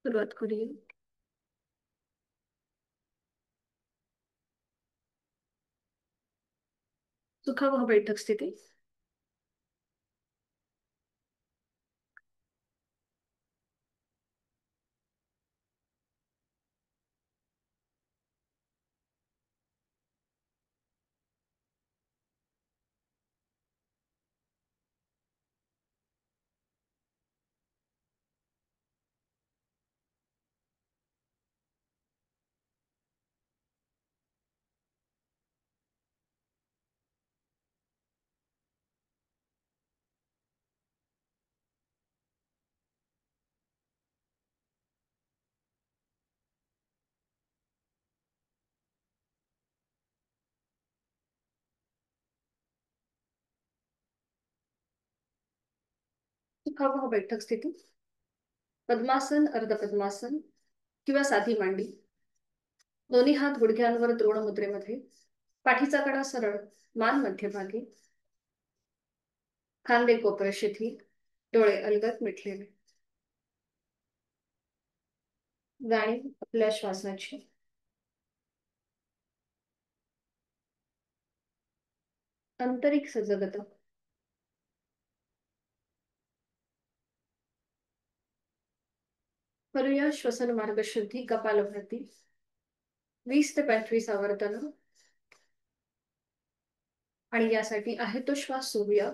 सुरुवात करूया. सुखावह बैठक स्थिती. सुखावह बैठक स्थिती. पद्मासन, अर्धपद्मासन किंवा साधी मांडी. दोन्ही हात गुडघ्यांवर द्रोण मुद्रेमध्ये. पाठीचा कडा सरळ, मान मध्यभागी, खांदे कोपरे शिथिल, डोळे अलगद मिटलेले. जाणीव आपल्या श्वासाची. आंतरिक सजगता. करूया श्वसन मार्ग शुद्धी कपालभाती. 20 ते 25 आवर्तन. आणि यासाठी आहे तो श्वास सोडूया.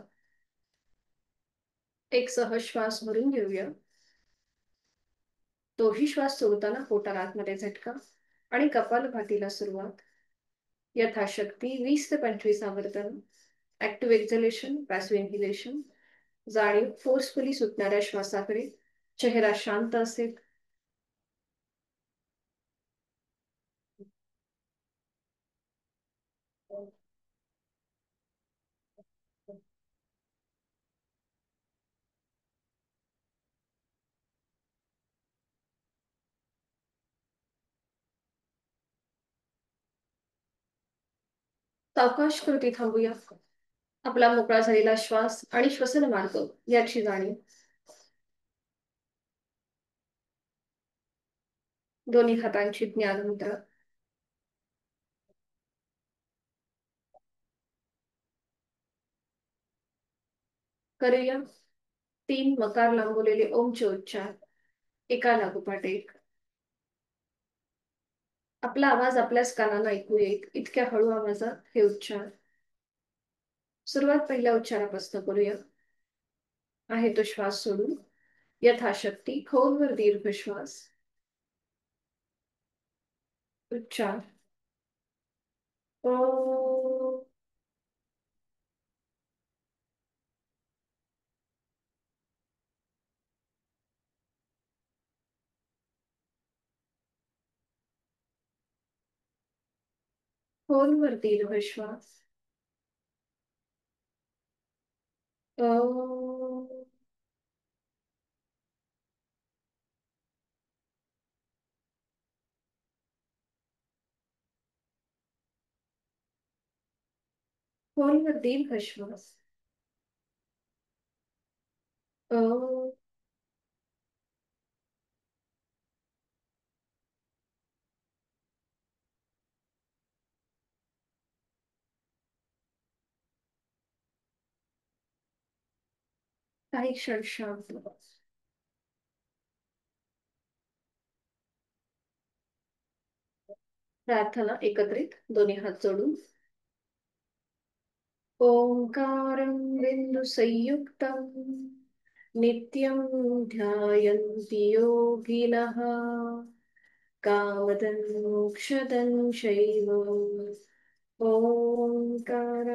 एक सहज श्वास भरून घेऊया. तोही श्वास सोडताना पोटाला आतमध्ये झटका आणि कपालभातीला सुरुवात. यथाशक्ती 20 ते 25 आवर्तन. Active exhalation, passive inhalation. जाणीव फोर्सफुली सुटणाऱ्या श्वासाकडे. चेहरा शांत असेल. सावकाश कृती थांबूया. आपला मोकळा झालेला श्वास आणि श्वसन मार्ग याची जाणीव. दोन्ही हातांची ज्ञान मुद्रा. करूया 3 मकार लांबवलेले ओमचे उच्चार, एका लागोपाठ एक. आपला आवाज आपल्याच कानांना ऐकू येईल इतक्या हळू आवाजात हे उच्चार. सुरुवात पहिल्या उच्चारापासून करूया. आहे तो श्वास सोडून यथाशक्ती खोलवर दीर्घ श्वास. उच्चार. ओ. खोलवर दीर्घ श्वास. ओ. खोलवर दीर्घ श्वास. ओ. काही क्षण शांत. प्रार्थना एकत्रित दोन्ही हात जोडून. ओंकारं बिंदु संयुक्तं नित्यं ध्यायन्ति योगिनः कामदं मोक्षदं चैव. ओंकार.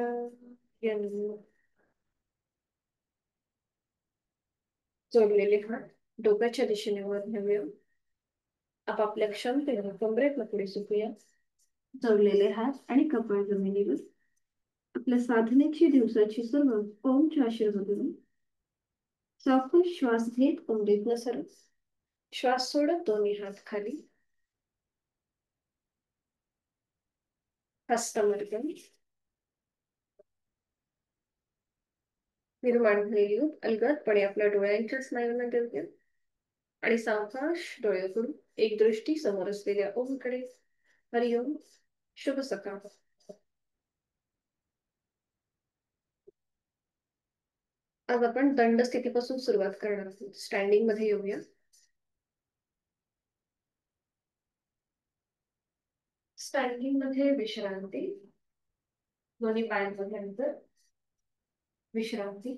जोडलेले हात डोक्याच्या दिशेने वर नेऊया. आपापल्या क्षमतेने कमरेतनं पुढे झुकूया. जोडलेले हात आणि कपाळ जमिनीवर. आपल्या साधनेची दिवसाची सुरुवात ओमच्या आशीर्वादाने. सावकाश श्वास घेत कमरेतनं सरळ. श्वास सोडत दोन्ही हात खाली. हस्तमर्दन. निर्माण झालेली ऊब अलगदपणे आपल्या डोळ्यांच्या स्नायूंना देऊया. आणि सावकाश डोळे उघडून एक दृष्टी समोर असलेल्या ओमकडे. हरिओम. शुभ सकाळ. आज आपण दंड स्थितीपासून सुरुवात करणार आहोत. स्टँडिंग मध्ये येऊया. स्टँडिंग मध्ये विश्रांती. दोन्ही पायांमध्ये अंतर. विश्रांती.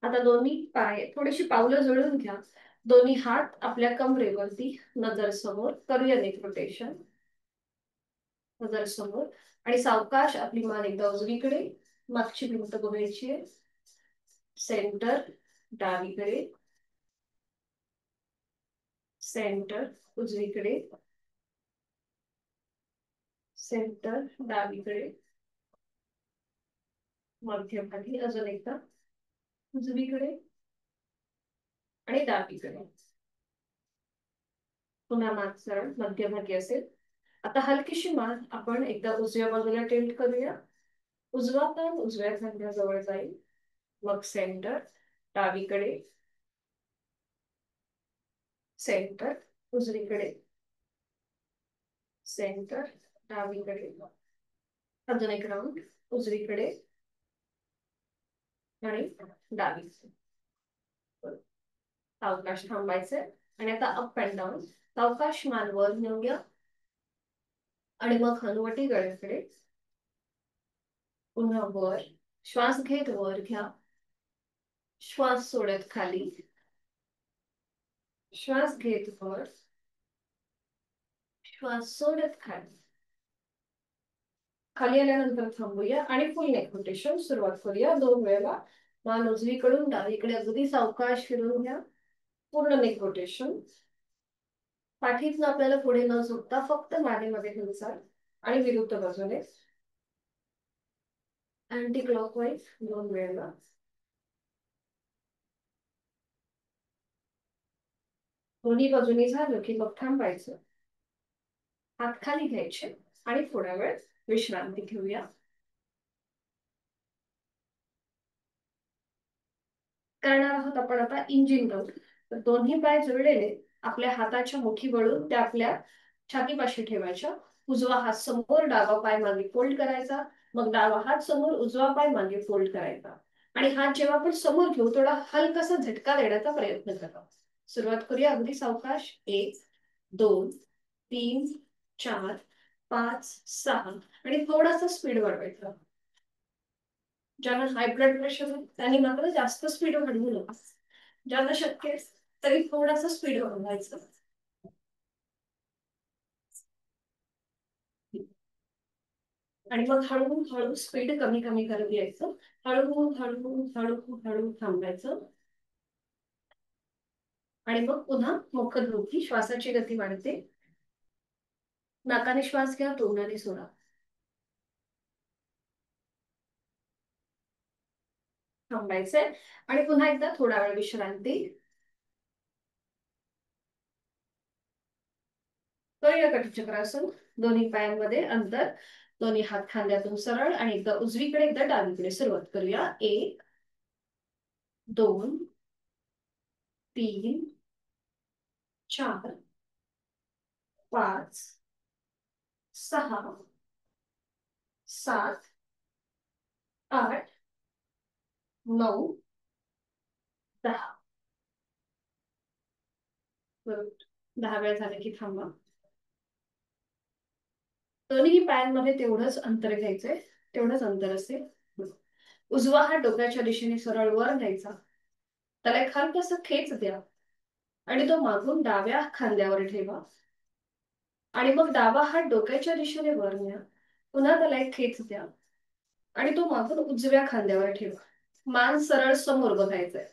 आता दोन्ही पाय थोडीशी पावलं जुळून घ्या. दोन्ही हात आपल्या कमरेवरती. नजर समोर करूया नेक रोटेशन. नजर समोर. आणि सावकाश आपली मान एकदा उजवीकडे. मागची भिंत बघायची आहे. सेंटर. डावीकडे. सेंटर. उजवीकडे. सेंटर. डावीकडे. मध्यभागी. अजून एकदा उजवीकडे आणि डावीकडे. पुन्हा मान सरळ मध्यभागी असेल. आता हलकीशी मान आपण एकदा उजव्या बाजूला टिल्ट करूया. उजवा कान उजव्या खांद्याजवळ जाईल. मग सेंटर. डावीकडे. सेंटर. उजवीकडे. सेंटर. डावीकडे. अजून एक राऊंड. उजवीकडे आणि डावीकडे. सावकाश थांबायचे. आणि आता अप अँड डाऊन. सावकाश मान वर नेऊया. आणि मग हनुवटी गळ्याकडे. पुन्हा वर. श्वास घेत वर घ्या. श्वास सोडत खाली. श्वास घेत वर. श्वास सोडत खाली. खाली आल्यानंतर थांबूया आणि फुल नेक रोटेशन सुरुवात करूया. 2 वेळा मान उजवीकडून डावीकडे अगदी सावकाश फिरून घ्या. पूर्ण नेक रोटेशन. पाठीतनं आपल्याला पुढे न झुकता फक्त मानेमध्ये हालचाल. आणि विरुद्ध बाजूने अँटी क्लॉकवाईज 2 वेळा. दोन्ही बाजूनी झालं की मग थांबायचं. हात खाली घ्यायचे आणि थोडा वेळ विश्रांती घेऊया. करणार आहोत आपण आता इंजिन राऊंड. तर दोन्ही पाय जुळलेले आपल्या हाताच्या मुठी वळून त्या आपल्या छातीपाशी ठेवायच्या. उजवा हात समोर. डावा पाय मागे फोल्ड करायचा. मग डावा हात समोर. उजवा पाय मागे फोल्ड करायचा. आणि हात जेव्हा आपण समोर घेऊ थोडा हलकासा झटका देण्याचा प्रयत्न करा. सुरुवात करूया अगदी सावकाश. 1 2 3 4 5 6 आणि थोडासा स्पीड वाढवायचा. ज्यांना हाय ब्लड प्रेशर आहे त्यांनी मात्र जास्त स्पीड वाढवू नका. ज्यांना शक्य आहे तरी थोडासा स्पीड वाढवायचं. आणि मग हळू हळू स्पीड कमी कमी करत यायचं. हळू हळू हळू हळू थांबायचं. आणि मग पुन्हा मुखदोखी. श्वासाची गती वाढते. नाकाने श्वास घ्या. तोंडाने सोडा. थांबायचंय. आणि पुन्हा एकदा थोडा वेळ विश्रांती. करूया कटिचक्रासन. दोन्ही पायांमध्ये अंतर. दोन्ही हात खांद्यातून सरळ आणि एकदा उजवीकडे एकदा डावीकडे. सुरुवात करूया. 1 2 3 4 5 6 7 8 9 10. बरोबर. 10 वेळा झाले की थांबा. दोन्ही पायांमध्ये तेवढंच अंतर घ्यायचंय. तेवढंच अंतर असेल. उजवा हात डोक्याच्या दिशेने सरळ वर न्यायचा. त्याला एक हलकासा खेच द्या. आणि तो मागून डाव्या खांद्यावर ठेवा. आणि मग डावा हात डोक्याच्या दिशेने वर न्या. पुन्हा त्याला एक खेच द्या. आणि तो मागून उजव्या खांद्यावर ठेवा. मान सरळ समोर बघायचंय.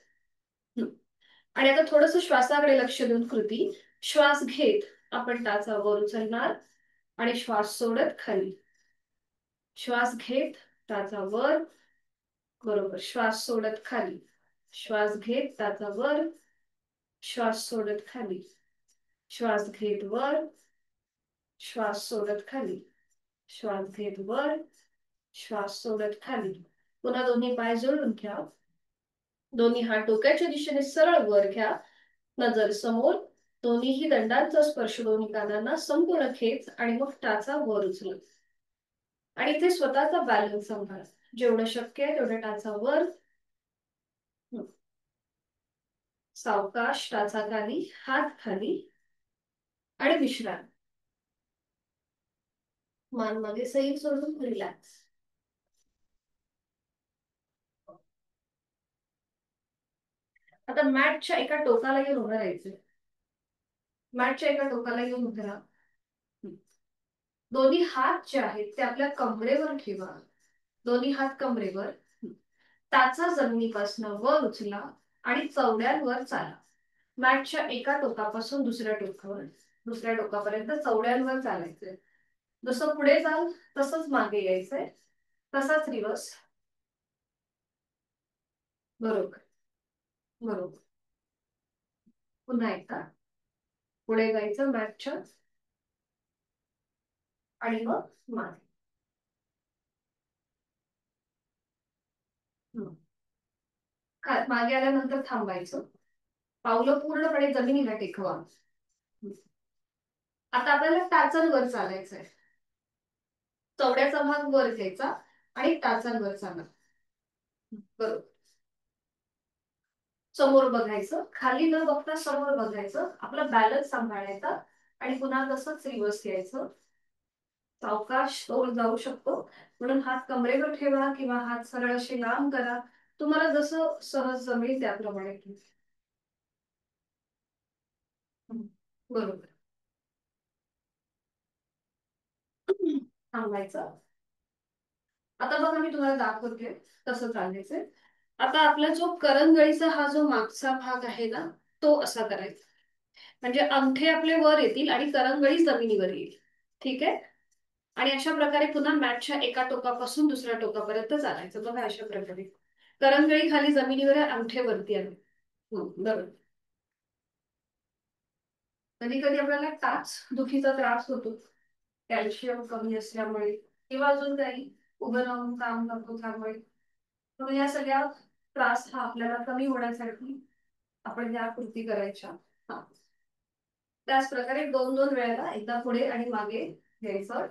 आणि आता थोडस श्वासाकडे लक्ष देऊन कृती. श्वास घेत आपण टाचा वर उचलणार. आणि श्वास सोडत खाली. श्वास घेत टाचा वर. बरोबर. श्वास सोडत खाली. श्वास घेत टाचा वर. श्वास सोडत खाली. श्वास घेत वर. श्वास सोडत खाली. श्वास घेत वर. श्वास सोडत खाली. पुन्हा दोन्ही पाय जोडून घ्या. दोन्ही हात डोक्याच्या दिशेने सरळ वर घ्या, नजर समोर, दोन्हीही दंडांचा स्पर्श दोन्ही कानांना, संपूर्ण खेच आणि मग टाचा वर उचला. आणि इथे स्वतःचा बॅलन्स सांभाळा. जेवढं शक्य आहे तेवढं टाचा वर, सावकाश टाचा खाली, हात खाली आणि विश्राम. मान मागे सैल सोडून रिलॅक्स. आता मॅटच्या एका टोकाला येऊन उभं राहायचं. मॅटच्या एका टोकाला येऊन उभं राहा. दोन्ही हात जे आहेत ते आपल्या कमरेवर ठेवा. दोन्ही हात कमरेवर. टाचा जमिनीपासून वर उचला आणि चवड्यांवर चाला. मॅटच्या एका टोकापासून दुसऱ्या टोकावर, दुसऱ्या टोकापर्यंत चवड्यांवर चालायचंय. जसं पुढे जाल तसंच मागे यायचंय, तसाच रिवर्स. बरोबर बरोबर. पुन्हा एकदा पुढे जायचं मॅटच्या आणि मग मागे. मागे आल्यानंतर थांबायचं. पावलं पूर्णपणे जमिनीला टेकवा. आता आपल्याला टाचांवर चालायचंय. चवड्याचा भाग वर घ्यायचा आणि टाचांवर चाला. बरोबर. समोर बघायचं, खाली न बघता समोर बघायचं, आपला बॅलन्स सांभाळायचा आणि पुन्हा तसंच रिव्हर्स यायचं. सावकाश तोल जाऊ शकतो, म्हणून हात कमरेवर ठेवा किंवा हात सरळ असे लांब करा. तुम्हाला जसं सहज जमेल त्याप्रमाणे. बरोबर. थांबायचं. आता बघा मी तुम्हाला दाखवते कसं चालायचंय. आता आपला जो करंगळीचा हा जो मागचा भाग आहे ना, तो असा करायचा. म्हणजे अंगठे आपले वर येतील आणि करंगळी जमिनीवर येईल. ठीक आहे. आणि अशा प्रकारे पुन्हा मॅटच्या एका टोकापासून दुसऱ्या टोकापर्यंत चालायचं. बघा अशा प्रकारे करंगळी खाली जमिनीवर आहे, अंगठे वरती आहे. बरोबर. कधी कधी आपल्याला टाच दुखीचा त्रास होतो, कॅल्शियम कमी असल्यामुळे किंवा अजून काही उभं राहून काम करतो त्यामुळे. तर या सगळ्या त्रास हा आपल्याला कमी होण्यासाठी आपण या कृती करायच्या. हा. त्याच प्रकारे दोन दोन वेळेला, एकदा पुढे आणि मागे घ्यायचं.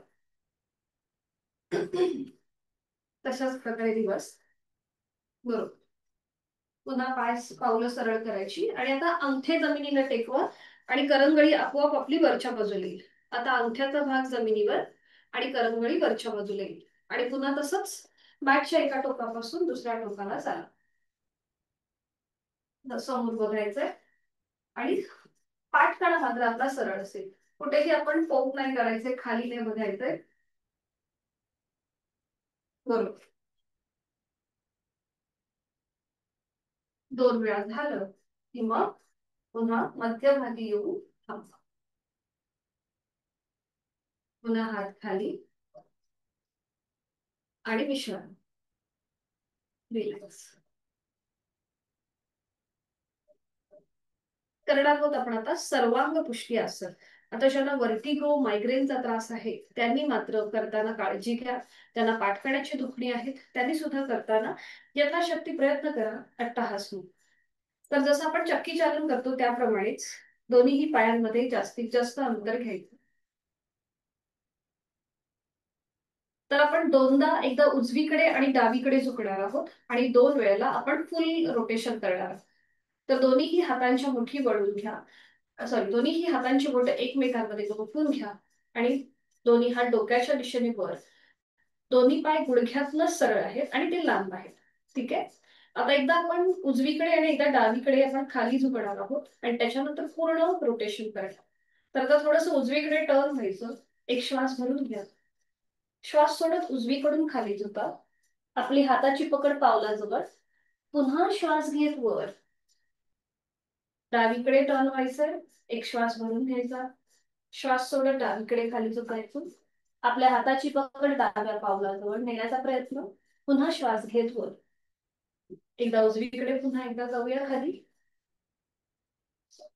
तशाच प्रकारे दिवस. बरोबर. पुन्हा पाय पावलं सरळ करायची आणि आता अंगठे जमिनीला टेकवा आणि करंगळी आपोआप आपली वरच्या बाजूला येईल. आता अंगठ्याचा भाग जमिनीवर आणि करंगळी वरच्या बाजूला येईल. आणि पुन्हा तसंच मॅटच्या एका टोकापासून दुसऱ्या टोकाला चाला. समोर बघायचंय आणि पाठकाणा मात्र आपला सरळ असेल. कुठेही आपण पोक नाही करायचे, खाली नाही बघायचंय. बरोबर. दोन वेळा झालं की मग पुन्हा मध्यभागी येऊ थांबा. पुन्हा हात खाली आणि विश्राम. रिलॅक्स. करणार आहोत आपण आता सर्वांग पुष्टी आसन. आता ज्यांना वर्टिगो मायग्रेनचा त्रास आहे त्यांनी मात्र करताना काळजी घ्या. ज्यांना पाठकण्याची दुखणी आहेत त्यांनी सुद्धा करताना यथाशक्ती प्रयत्न करा अट्टहास होऊ. तर जसं आपण चक्की चालन करतो त्याप्रमाणेच दोन्हीही पायांमध्ये जास्तीत जास्त अंतर घ्यायचं. तर आपण दोनदा, एकदा उजवीकडे आणि डावीकडे झुकणार आहोत आणि दोन वेळेला आपण फुल रोटेशन करणार आहोत. तर दोन्हीही हातांच्या मुठी वळून घ्या. सॉरी, दोन्हीही हातांची बोटं एकमेकांमध्ये गुंफून घ्या आणि दोन्ही हात डोक्याच्या दिशेने वर. दोन्ही पाय गुडघ्यातनं सरळ आहेत आणि ते लांब आहेत. ठीक आहे. आता एकदा आपण उजवीकडे आणि एकदा डावीकडे आपण खाली झुकणार आहोत आणि त्याच्यानंतर पूर्ण रोटेशन करणार. तर आता थोडंसं उजवीकडे टर्न व्हायचं. एक श्वास भरून घ्या. श्वास सोडत उजवीकडून खाली झुका. आपली हाताची पकड पावलाजवळ. पुन्हा श्वास घेत वर. डावीकडे टर्न व्हायचंय. एक श्वास भरून घ्यायचा. श्वास सोडत डावीकडे खाली झुकायचं. आपल्या हाताची पकड डाव्या पावलाजवळ नेण्याचा प्रयत्न. पुन्हा श्वास घेत वर. एकदा उजवीकडे, पुन्हा एकदा जाऊया खाली.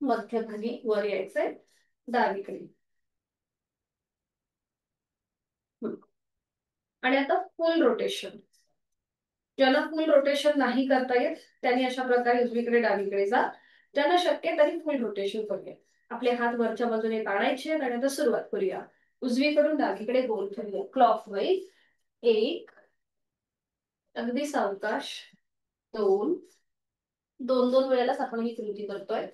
मध्यभागी वर यायचंय. डावीकडे. आणि आता फुल रोटेशन. ज्यांना फुल रोटेशन नाही करता येत त्यांनी अशा प्रकारे उजवीकडे डावीकडे जा. ज्यांना शक्य आहे त्यांनी फुल रोटेशन करूया. आपले हात वरच्या बाजूने काढायचे आणि आता सुरुवात करूया. उजवीकडून डावीकडे गोल फिरूया क्लॉकवाईज. एक, अगदी सावकाश. दोन, दोन दोन वेळेलाच आपण ही कृती करतोय.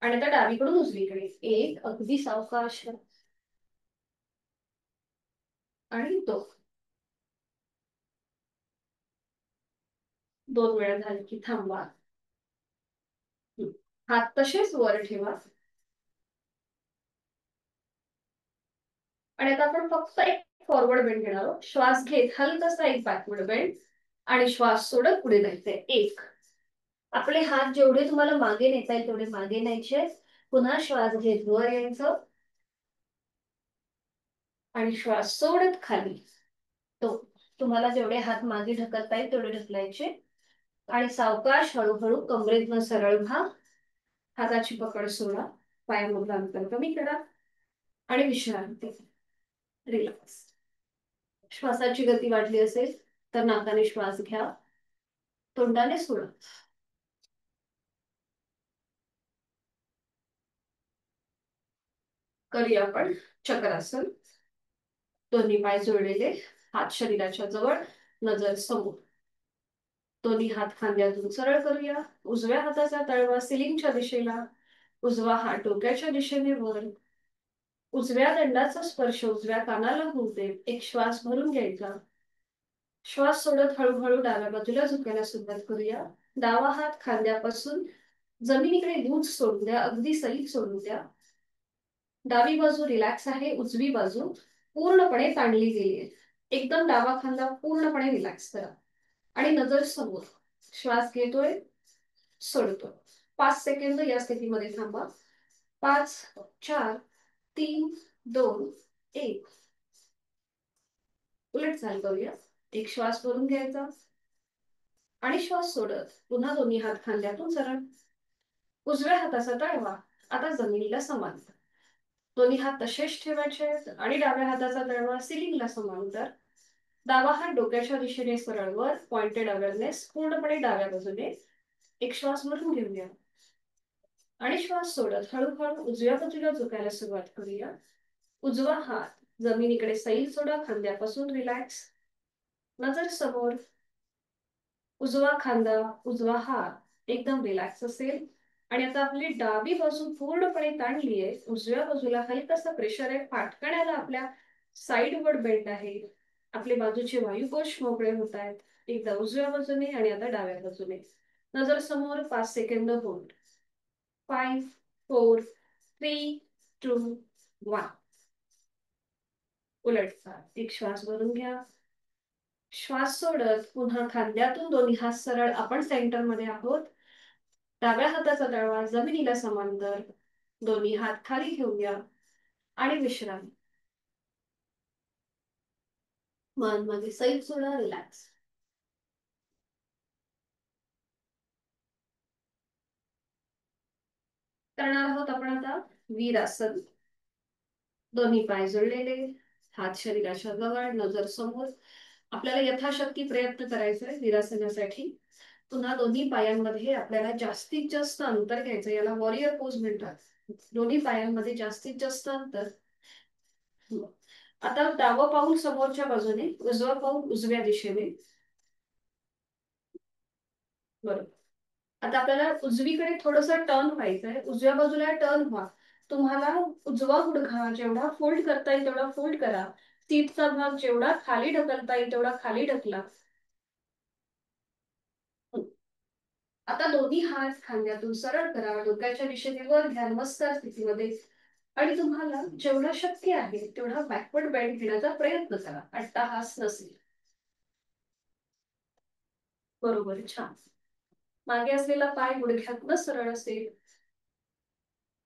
आणि आता डावीकडून उजवीकडे एक, अगदी सावकाश. आणि दोन. दोन वेळा झाले की थांबवा. हात तसेच वर ठेवा. आणि आता आपण फक्त एक फॉरवर्ड बेंड घेणार आहोत. श्वास घेत हलकासा एक बॅकवर्ड बेंड आणि श्वास सोडत पुढे जायचंय. एक. आपले हात जेवढे तुम्हाला मागे नेता येईल तेवढे मागे न्यायचे. पुन्हा श्वास घेत वर यायचं आणि श्वास सोडत खाली. तो तुम्हाला जेवढे हात मागे ढकलता येईल तेवढे ढकलायचे आणि सावकाश हळूहळू कमरेतनं सरळ व्हा. हाताची पकड सोडा. पायामधलं अंतर कमी करा आणि विश्रांती. रिलॅक्स. श्वासाची गती वाढली असेल तर नाकाने श्वास घ्या, तोंडाने सोडा. करूया आपण चक्रासन. दोन्ही पाय जोडलेले, हात शरीराच्या जवळ, नजर समोर. दोन्ही हात खांद्यातून सरळ करूया. उजव्या हाताचा तळवा सिलिंगच्या दिशेला, उजवा हात डोक्याच्या दिशेने वर. उजव्या दंडाचा स्पर्श उजव्या कानाला होऊ दे. एक श्वास भरून घ्यायचा. श्वास सोडत हळूहळू डाव्या बाजूला झुकायला सुरुवात करूया. डावा हात खांद्यापासून जमिनीकडे लूज सोडून द्या, अगदी सैल सोडून द्या. डावी बाजू रिलॅक्स आहे, उजवी बाजू पूर्णपणे ताणली गेली आहे. एकदम डावा खांदा पूर्णपणे रिलॅक्स करा आणि नजर समोर. श्वास घेतोय, सोडतोय. 5 सेकंद या स्थितीमध्ये थांबा. 5, 4, 3, 2, 1. उलट चाल करूया. एक श्वास भरून घ्यायचा आणि श्वास सोडत पुन्हा दोन्ही हात खांद्यातून सरळ. उजव्या हाताचा तळवा आता जमिनीला समांतर. दोन्ही हात तसेच ठेवायचे आणि डाव्या हाताचा तळवा सिलिंगला समांतर. डावा हात डोक्याच्या दिशेने सरळ वर, पॉइंटेड अवेअरनेस पूर्णपणे डाव्या बाजूने. एक श्वास भरून घेऊया आणि श्वास सोडत हळूहळू उजव्या बाजूला झुकायला सुरुवात करूया. उजवा हात जमिनीकडे सैल सोडा, खांद्यापासून रिलॅक्स. नजर समोर. उजवा खांदा, उजवा हात एकदम रिलॅक्स असेल आणि आता आपली डावी बाजू पूर्णपणे ताणली आहे. उजव्या बाजूला हलकासा प्रेशर आहे. फाटकण्याला आपल्या साईडवर बेंड आहे. आपले बाजूचे वायुकोश मोकळे होत आहेत. एकदा उजव्या बाजूने आणि आता डाव्या बाजूने. नजर समोर. 5 सेकंद होल्ड. 5, 4, 3, 2, 1. उलट एक श्वास भरून घ्या. श्वास सोडत पुन्हा खांद्यातून दोन्ही हात सरळ. आपण सेंटर मध्ये आहोत. डाव्या हाताचा तळवा जमिनीला समांतर. दोन्ही हात खाली घेऊया आणि विश्रांती. मन मध्ये सैल सोडा, रिलॅक्स. करणार आहोत आपण आता वीरासन. दोन्ही पाय जोडलेले, हात शरीराच्या जवळ, नजर समोर. आपल्याला यथाशक्ती प्रयत्न करायचा आहे वीरासनासाठी. पुन्हा दोन्ही पायांमध्ये आपल्याला जास्तीत जास्त अंतर घ्यायचं. याला वॉरियर पोज म्हणतात. दोन्ही पायांमध्ये जास्तीत जास्त अंतर. आता डावं पाऊल समोरच्या बाजूने, उजवा पाऊल उजव्या दिशेने. बरोबर. आता आपल्याला उजवीकडे थोडंसं टर्न व्हायचंय. उजव्या बाजूला टर्न व्हा. तुम्हाला उजवा गुडघा जेवढा फोल्ड करता येईल तेवढा फोल्ड करा. सीटचा भाग जेवढा खाली ढकलता येईल तेवढा खाली ढकला. आता दोन्ही हात खांद्यातून सरळ करा. डोक्याच्या दिशेने वर घ्या नमस्कार स्थितीमध्ये. आणि तुम्हाला जेवढा शक्य आहे तेवढा बॅकवर्ड बेंड घेण्याचा प्रयत्न करा. अट्टाहास नसेल. बरोबर, छान. मागे असलेला पाय गुडघ्यातनं सरळ असेल.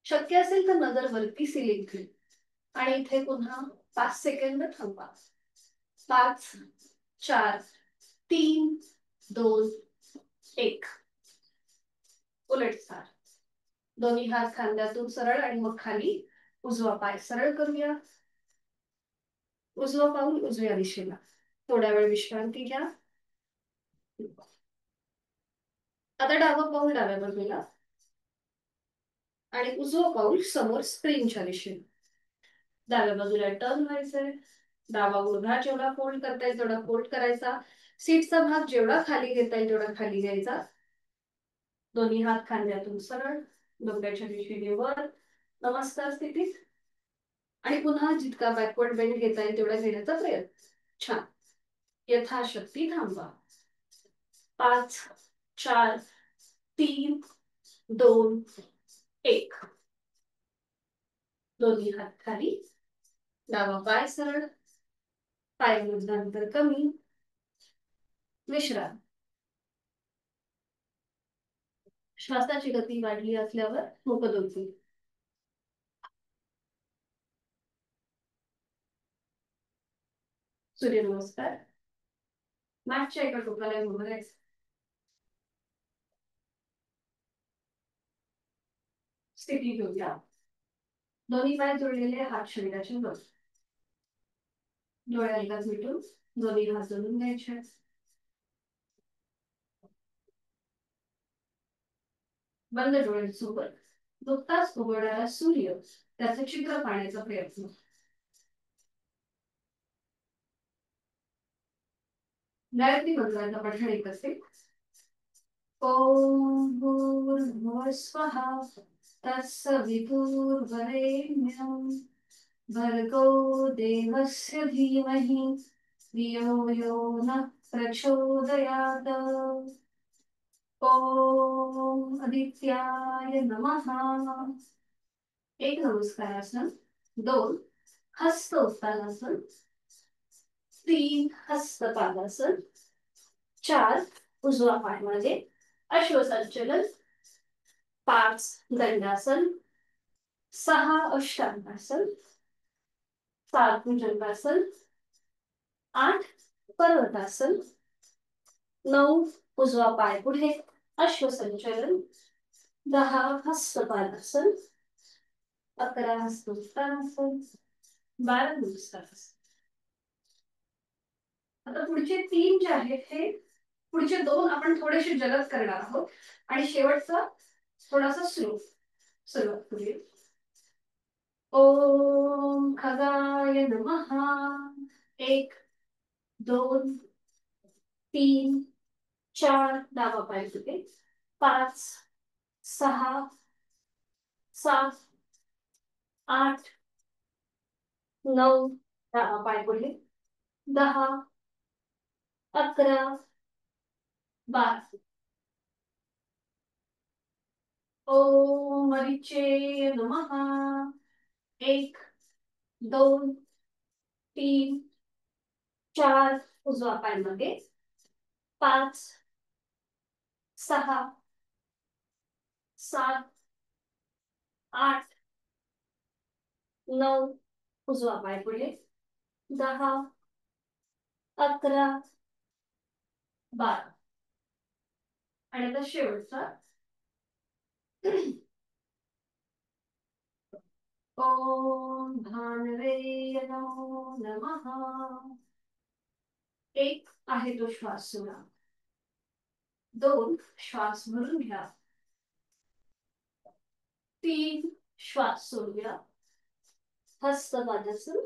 शक्य असेल तर नजर वरती सिलिंग ठेवा आणि इथे पुन्हा 5 सेकंद थांबा. 5, 4, 3, 2, 1. उलट चाल. दोन्ही हात खांद्यातून सरळ आणि मग खाली. उजवा पाय सरळ करूया. उजवा पाऊल उजव्या दिशेला. थोड्या वेळ विश्रांती घ्या. आता डावं पाऊल डाव्या बाजूला आणि उजवं पाऊल समोर स्क्रीनच्या दिशेने. डाव्या बाजूला टर्न व्हायचंय. डावा गुडघा जेवढा फोल्ड करता येईल तेवढा फोल्ड करायचा. सीटचा भाग जेवढा खाली घेता येईल तेवढा खाली घ्यायचा. दोन्ही हात खांद्यातून सरळ, डोक्याच्या दिशेने वर, नमस्कार स्थितीत. आणि पुन्हा जितका बॅकवर्ड बेंड घेता येईल तेवढा घेण्याचा प्रयत्न. छान. यथाशक्ती थांबा. 5, 4, 3, 2, 1. दोन्ही हात खाली. डावा पाय सरळ, पायामधलं अंतर कमी. विश्राम. श्वासाची गती वाढली असल्यावर डोकं दुखते. सूर्यनमस्कार. मॅटच्या एका टोकाला उभं राहायचं. स्थिती घेऊया. दोन्ही पाय जोडलेले, हात शरीराच्या वर. डोळे एकदाच मिटून दोन्ही हात जोडून घ्यायचे. बंद डोळ्यांसोबत नुकताच उगवणारा सूर्य त्याचं चित्र पाहण्याचा प्रयत्न. गायत्री मंत्राचा पठण एक असेल. ओम भूर्भुवः स्वः तत्सवितुर्वरेण्यं भर्गो देवस्य धीमहि धियो यो नः प्रचोदयात्. ओम आदित्याय नमः. एक नमस्कारासन. 2 हस्त उत्तानासन. 3 हस्त पादासन. 4 उजवा पाय मागे अश्वसंचलन. 5 दंडासन. 6 अष्टांगासन. 7 भुजंगासन. 8 पर्वतासन. 9 उजवा पाय पुढे अश्वसंचलन. 10 हस्तपादासन. 11 हस्त उत्तानासन. 12 नमस्कारासन. आता पुढचे 3 जे आहेत हे पुढचे 2 आपण थोडेसे जलद करणार आहोत आणि शेवटचा थोडासा सुरुवात करूया. ओम खगाय नमः. 1, 2, 3, 4 डावा पाय पुढे. 5, 6, 7, 8, 9 डावा पाय पुढे. 10, 11, 12. ओम मरीचे नमः. 1, 2, 3, 4 उजवा पाय मागे. 5, 6, 7, 8, 9 उजवा पाय पुढे. 10, 11, 12. आणि आता शेवटचा. ओम भानवे नमो नमः. 1 आहे तो श्वास सोडा. 2 श्वास भरून घ्या. 3 श्वास सोडूया. हस्तपादासन.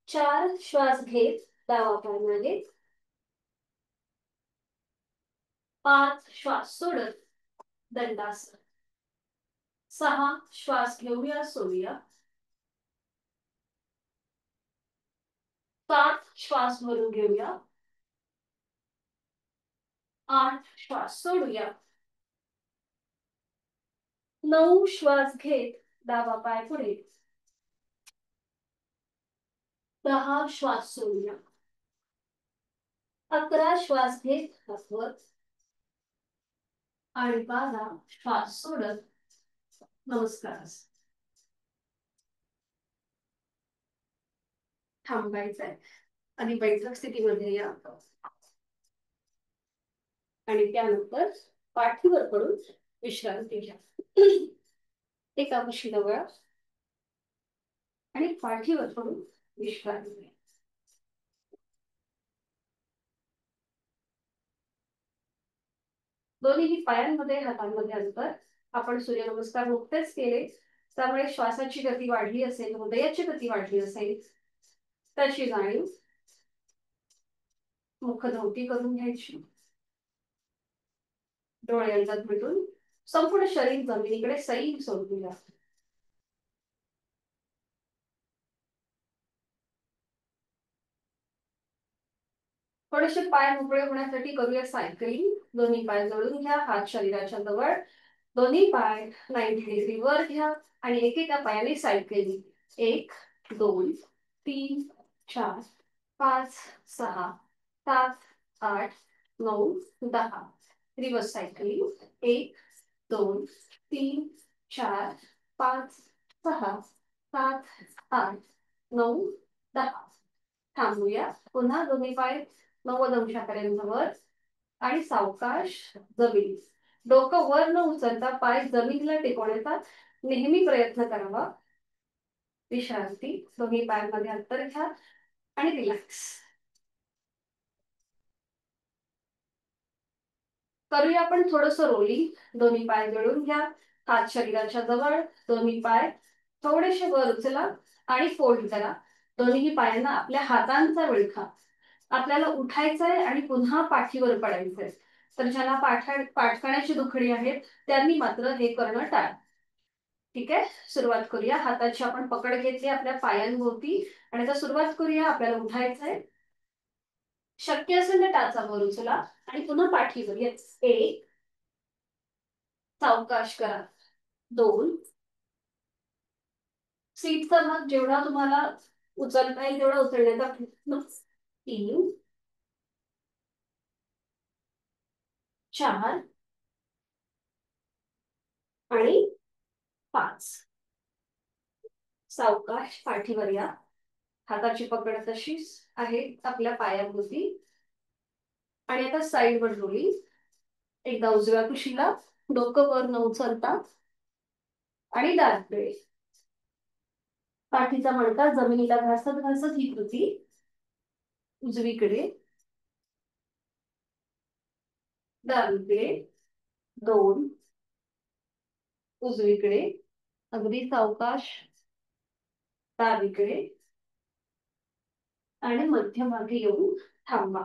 4 श्वास घेत डावा पाय मागे. 5 श्वास सोडत दंडासन. 6 श्वास घेऊया सोडूया. 7 श्वास भरून घेऊया. 8 श्वास सोडूया. 9 श्वास घेत डावा पाय पुढे. 10 श्वास सोडूया. 11 श्वास घेत हातवर. आणि 12 श्वास सोडत नमस्कार. थांबायचंय आणि बैठक स्थितीमध्ये या. आणि त्यानंतर पाठीवर पडून विश्रांती घ्या. एका कुशीला वळा आणि पाठीवर पडून विश्रांती घ्या. दोन्ही पायांमध्ये हातांमध्ये अंतर. आपण सूर्यनमस्कार नुकतेच केले, त्यामुळे श्वासाची गती वाढली असेल, हृदयाची गती वाढली असेल, त्याची जाणीव. मुखधोती करून घ्यायची, डोळे अंगात मिटून संपूर्ण शरीर जमिनीकडे सैल सोडून द्या. थोडेसे पाय मोकळे होण्यासाठी करूया सायकलिंग. दोन्ही पाय जोडून घ्या, हात शरीराच्या जवळ, दोन्ही पाय 90 डिग्री वर घ्या आणि एकेका पायाने सायकलिंग. 1 2 3 4 5 6 7 8 9 10. Reverse cycling. 1 2 3 4 5 6 7 8 9 10. थांबूया. पुन्हा दोन्ही पाय 90 अंशापर्यंत वर आणि सावकाश जमीन. डोकं वर न उचलता पाय जमिनीला टेकवण्याचा नेहमी प्रयत्न करावा. विश्रांती. दोन्ही पायांमध्ये अंतर घ्या आणि रिलॅक्स. करूया आपण थोडस रोलिंग. दोन्ही पाय जोडून घ्या, हात शरीराच्या जवळ, दोन्ही पाय थोडेसे वर उचला आणि फोल्ड करा. दोन्ही पायांना आपल्या हातांचा विळखा. आपल्याला उठायचंय आणि पुन्हा पाठीवर पडायचंय. तर ज्यांना पाठकाण्याची दुखणी आहे त्यांनी मात्र हे करणं टाळ. ठीक आहे, सुरुवात करूया. हाताची आपण पकड घेतली आपल्या पायांभोवती आणि आता सुरुवात करूया. आपल्याला उठायचंय. शक्य असेल तर टाचा वर उचला आणि पुन्हा पाठीवर. 1 सावकाश करा. 2 सीटचा भाग जेवढा तुम्हाला उचलता येईल तेवढा उचलण्याचा प्रयत्न. 3 4 आणि 5. सावकाश पाठीवर या. हाताची पकड तशीच आहे आपल्या पायाभोवती. आणि आता साईडवर रोलिंग. एकदा उजव्या कुशीला, डोकं वर न उचलता आणि डावीकडे. पाठीचा मणका जमिनीला घासत घासत ही कृती. उजवीकडे, डावीकडे. 2 उजवीकडे, अगदी सावकाश डावीकडे आणि मध्यभागी येऊन थांबा.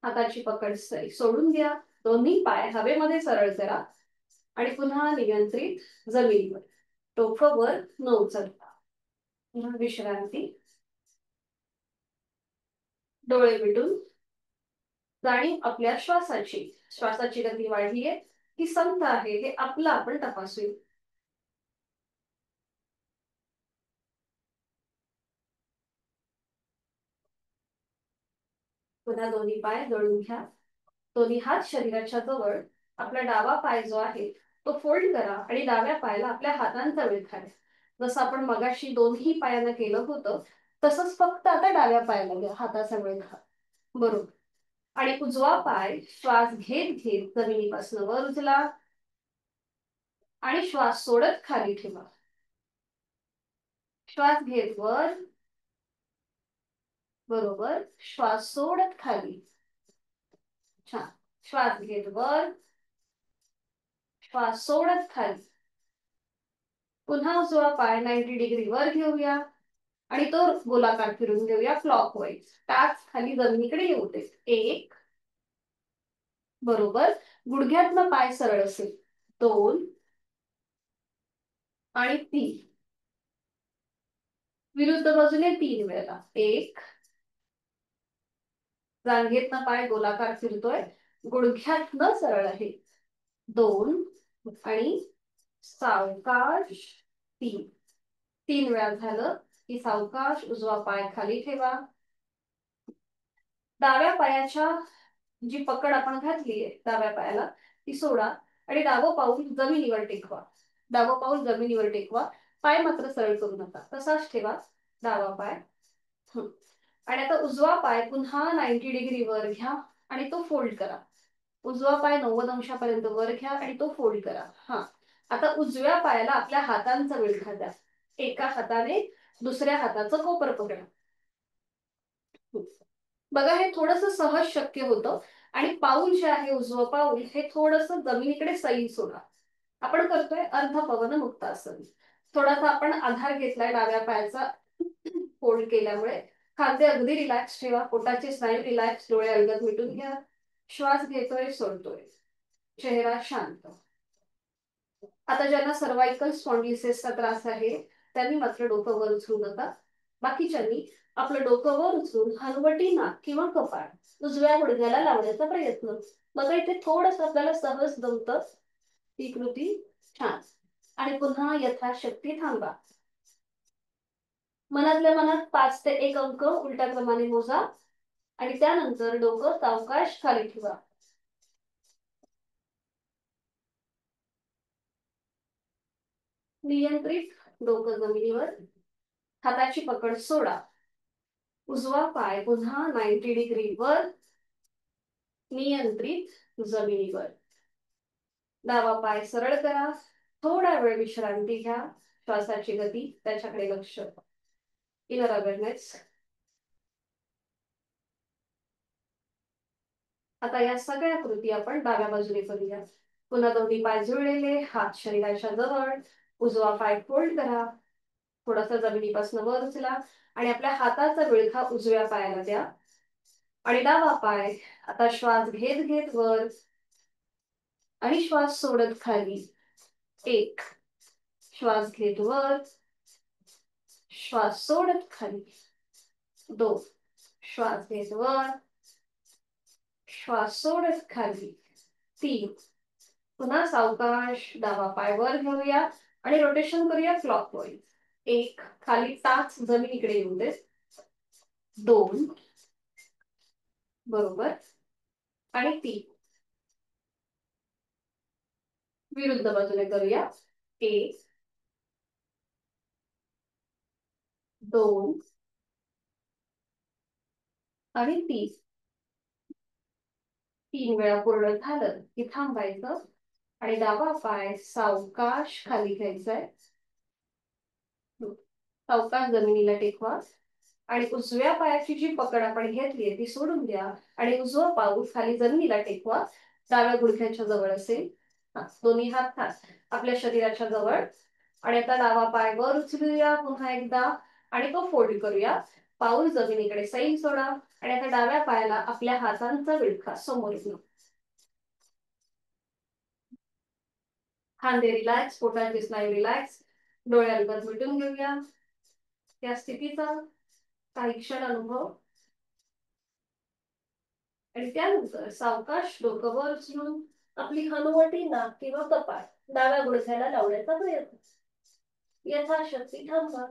हाताची पकड सोडून घ्या. दोन्ही पाय हवेमध्ये सरळ करा आणि पुन्हा नियंत्रित जमिनीवर, डोकं वर न उचलता. विश्रांती. डोळे मिटून जाणीव आपल्या श्वासाची. श्वासाची गती वाढली आहे की संथ आहे हे आपलं आपण तपासूया. पुन्हा दोन्ही पाय जोडून घ्या. दोन्ही हात शरीराच्या जवळ. आपला डावा पाय जो आहे तो फोल्ड करा आणि डाव्या पायाला आपल्या हातांचा विळखा द्या. जसं आपण मगाशी दोन्ही पायांना केलं होतं तसंच फक्त आता डाव्या पायाला द्या हाताचा विळखा. बरोबर. आणि उजवा पाय श्वास घेत घेत जमिनीपासून वर उचला आणि श्वास सोडत खाली ठेवा. श्वास घेत वर, बरोबर. श्वास सोडत खाली. छान. श्वास घेत वर, श्वास सोडत खाली. पुन्हा उजवा पाय 90 डिग्री वर घेऊया आणि तो गोलाकार फिरून घेऊया क्लॉकवाईज. टाच खाली जमिनीकडे येऊ दे. 1 बरोबर. गुडघ्यातनं पाय सरळ असेल. 2 आणि 3. विरुद्ध बाजूने 3 वेळा. 1 रांगेतनं पाय गोलाकार फिरतोय, गुडघ्यातनं सरळ आहे. 2 आणि सावकाश 3. 3 वेळा झालं की सावकाश उजवा पाय खाली ठेवा. डाव्या पायाच्या जी पकड आपण घातलीये डाव्या पायाला ती सोडा आणि डावं पाऊल जमिनीवर टेकवा. डावं पाऊल जमिनीवर टेकवा. पाय मात्र सरळ करू नका, तसाच ठेवा डावा पाय. आणि आता उजवा पाय पुन्हा 90 डिग्री वर घ्या आणि तो फोल्ड करा. उजवा पाय 90 अंशापर्यंत वर घ्या आणि तो फोल्ड करा. हा, आता उजव्या पायाला आपल्या हातांचा विळखा द्या. एका हाताने दुसऱ्या हाताचं कोपर पकडा. बघा, हे थोडंसं सहज शक्य होतं आणि पाऊल जे आहे उजवं पाऊल हे थोडस जमिनीकडे सैल सोडा. आपण करतोय अर्ध पवन मुक्तासन. थोडासा आपण आधार घेतलाय डाव्या पायाचा फोल्ड केल्यामुळे. खांदे अगदी रिलॅक्स ठेवा, पोटाचे स्नायू रिलॅक्स, डोळे अलगद मिटून घ्या. श्वास घेतोय सोडतोय, चेहरा शांत. आता ज्यांना सर्वायकल स्पॉन्डिलिसिसचा त्रास आहे त्यांनी मात्र डोकं वर उचलू नका. बाकीच्यांनी आपलं डोकं वर उचलून हलवटी नाक किंवा कपाळ उजव्या गुडघ्याला लावण्याचा प्रयत्न. मग इथे थोडस आपल्याला सहज जमतं. ही कृती छान. आणि पुन्हा यथाशक्ती थांबा. मनातल्या मनात 5 ते 1 अंक उलट्या क्रमाने मोजा आणि त्यानंतर डोकं सावकाश खाली ठेवा. नियंत्रित डोकं जमिनीवर, हाताची पकड सोडा. उजवा पाय पुन्हा 90 डिग्री वर, नियंत्रित जमिनीवर. डावा पाय सरळ करा. थोडा वेळ विश्रांती घ्या. श्वासाची गती त्याच्याकडे लक्ष. Inner awareness. आता या सगळ्या कृती आपण डाव्या बाजूने करूया. पुन्हा दोन्ही पाय जुळलेले, हात शरीराच्या जवळ. उजवा पाय फोल्ड करा. थोडासा जमिनीपासून वर उचला आणि आपल्या हाताचा विळखा उजव्या पायाला द्या. आणि डावा पाय आता श्वास घेत घेत वर आणि श्वास सोडत खाली. 1 श्वास घेत वर, श्वास सोडत खाली. 2 श्वास घेत वर, श्वास सोडत खाली. 3 पुन्हा सावकाश डावा पाय वर घेऊया आणि रोटेशन करूया क्लॉकवाईज. 1 खाली टाच जमिनीकडे येऊ दे. 2 बरोबर. आणि 3 विरुद्ध बाजूने करूया. 1 2 आणि 3. 3 वेळा पूर्ण झालं की थांबायचं आणि डावा पाय सावकाश खाली घ्यायचाय. सावकाश जमिनीला टेकवा आणि उजव्या पायाची जी पकड आपण घेतलीये ती सोडून द्या आणि उजवा पाऊल खाली जमिनीला टेकवा. डाव्या गुडघ्याच्या जवळ असेल. दोन्ही हात आपल्या शरीराच्या जवळ. आणि आता डावा पाय वर उचलूया पुन्हा एकदा आणि तो फोल्ड करूया. पाऊल जमिनीकडे सैल सोडा आणि आता डाव्या पायाला आपल्या हातांचा विळखा समोर घेऊ. खांदे रिलॅक्स, पोटाचे स्नायू रिलॅक्स, डोळे अलगद मिटून घेऊया. या स्थितीचा काही क्षण अनुभव. आणि त्यानंतर सावकाश डोकं वर उचलून आपली हनुवटी नाक किंवा कपाळ डाव्या गुडघ्याला लावण्याचा प्रयत्न. यथाशक्ती थांबा.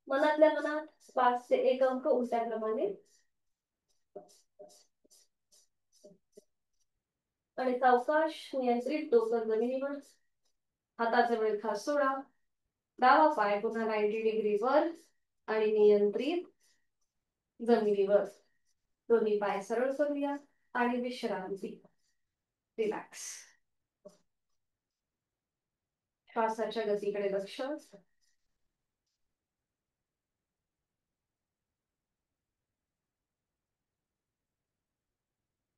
मनातल्या मनात 5 ते 1 अंक उलट्या क्रमाने. आणि सावकाश नियंत्रित डोकं जमिनीवर, हाताचा विळखा सोडा. डावा पाय पुन्हा 90 डिग्री वर आणि नियंत्रित जमिनीवर. दोन्ही पाय सरळ करूया आणि विश्रांती. रिलॅक्स. श्वासाच्या गतीकडे लक्ष.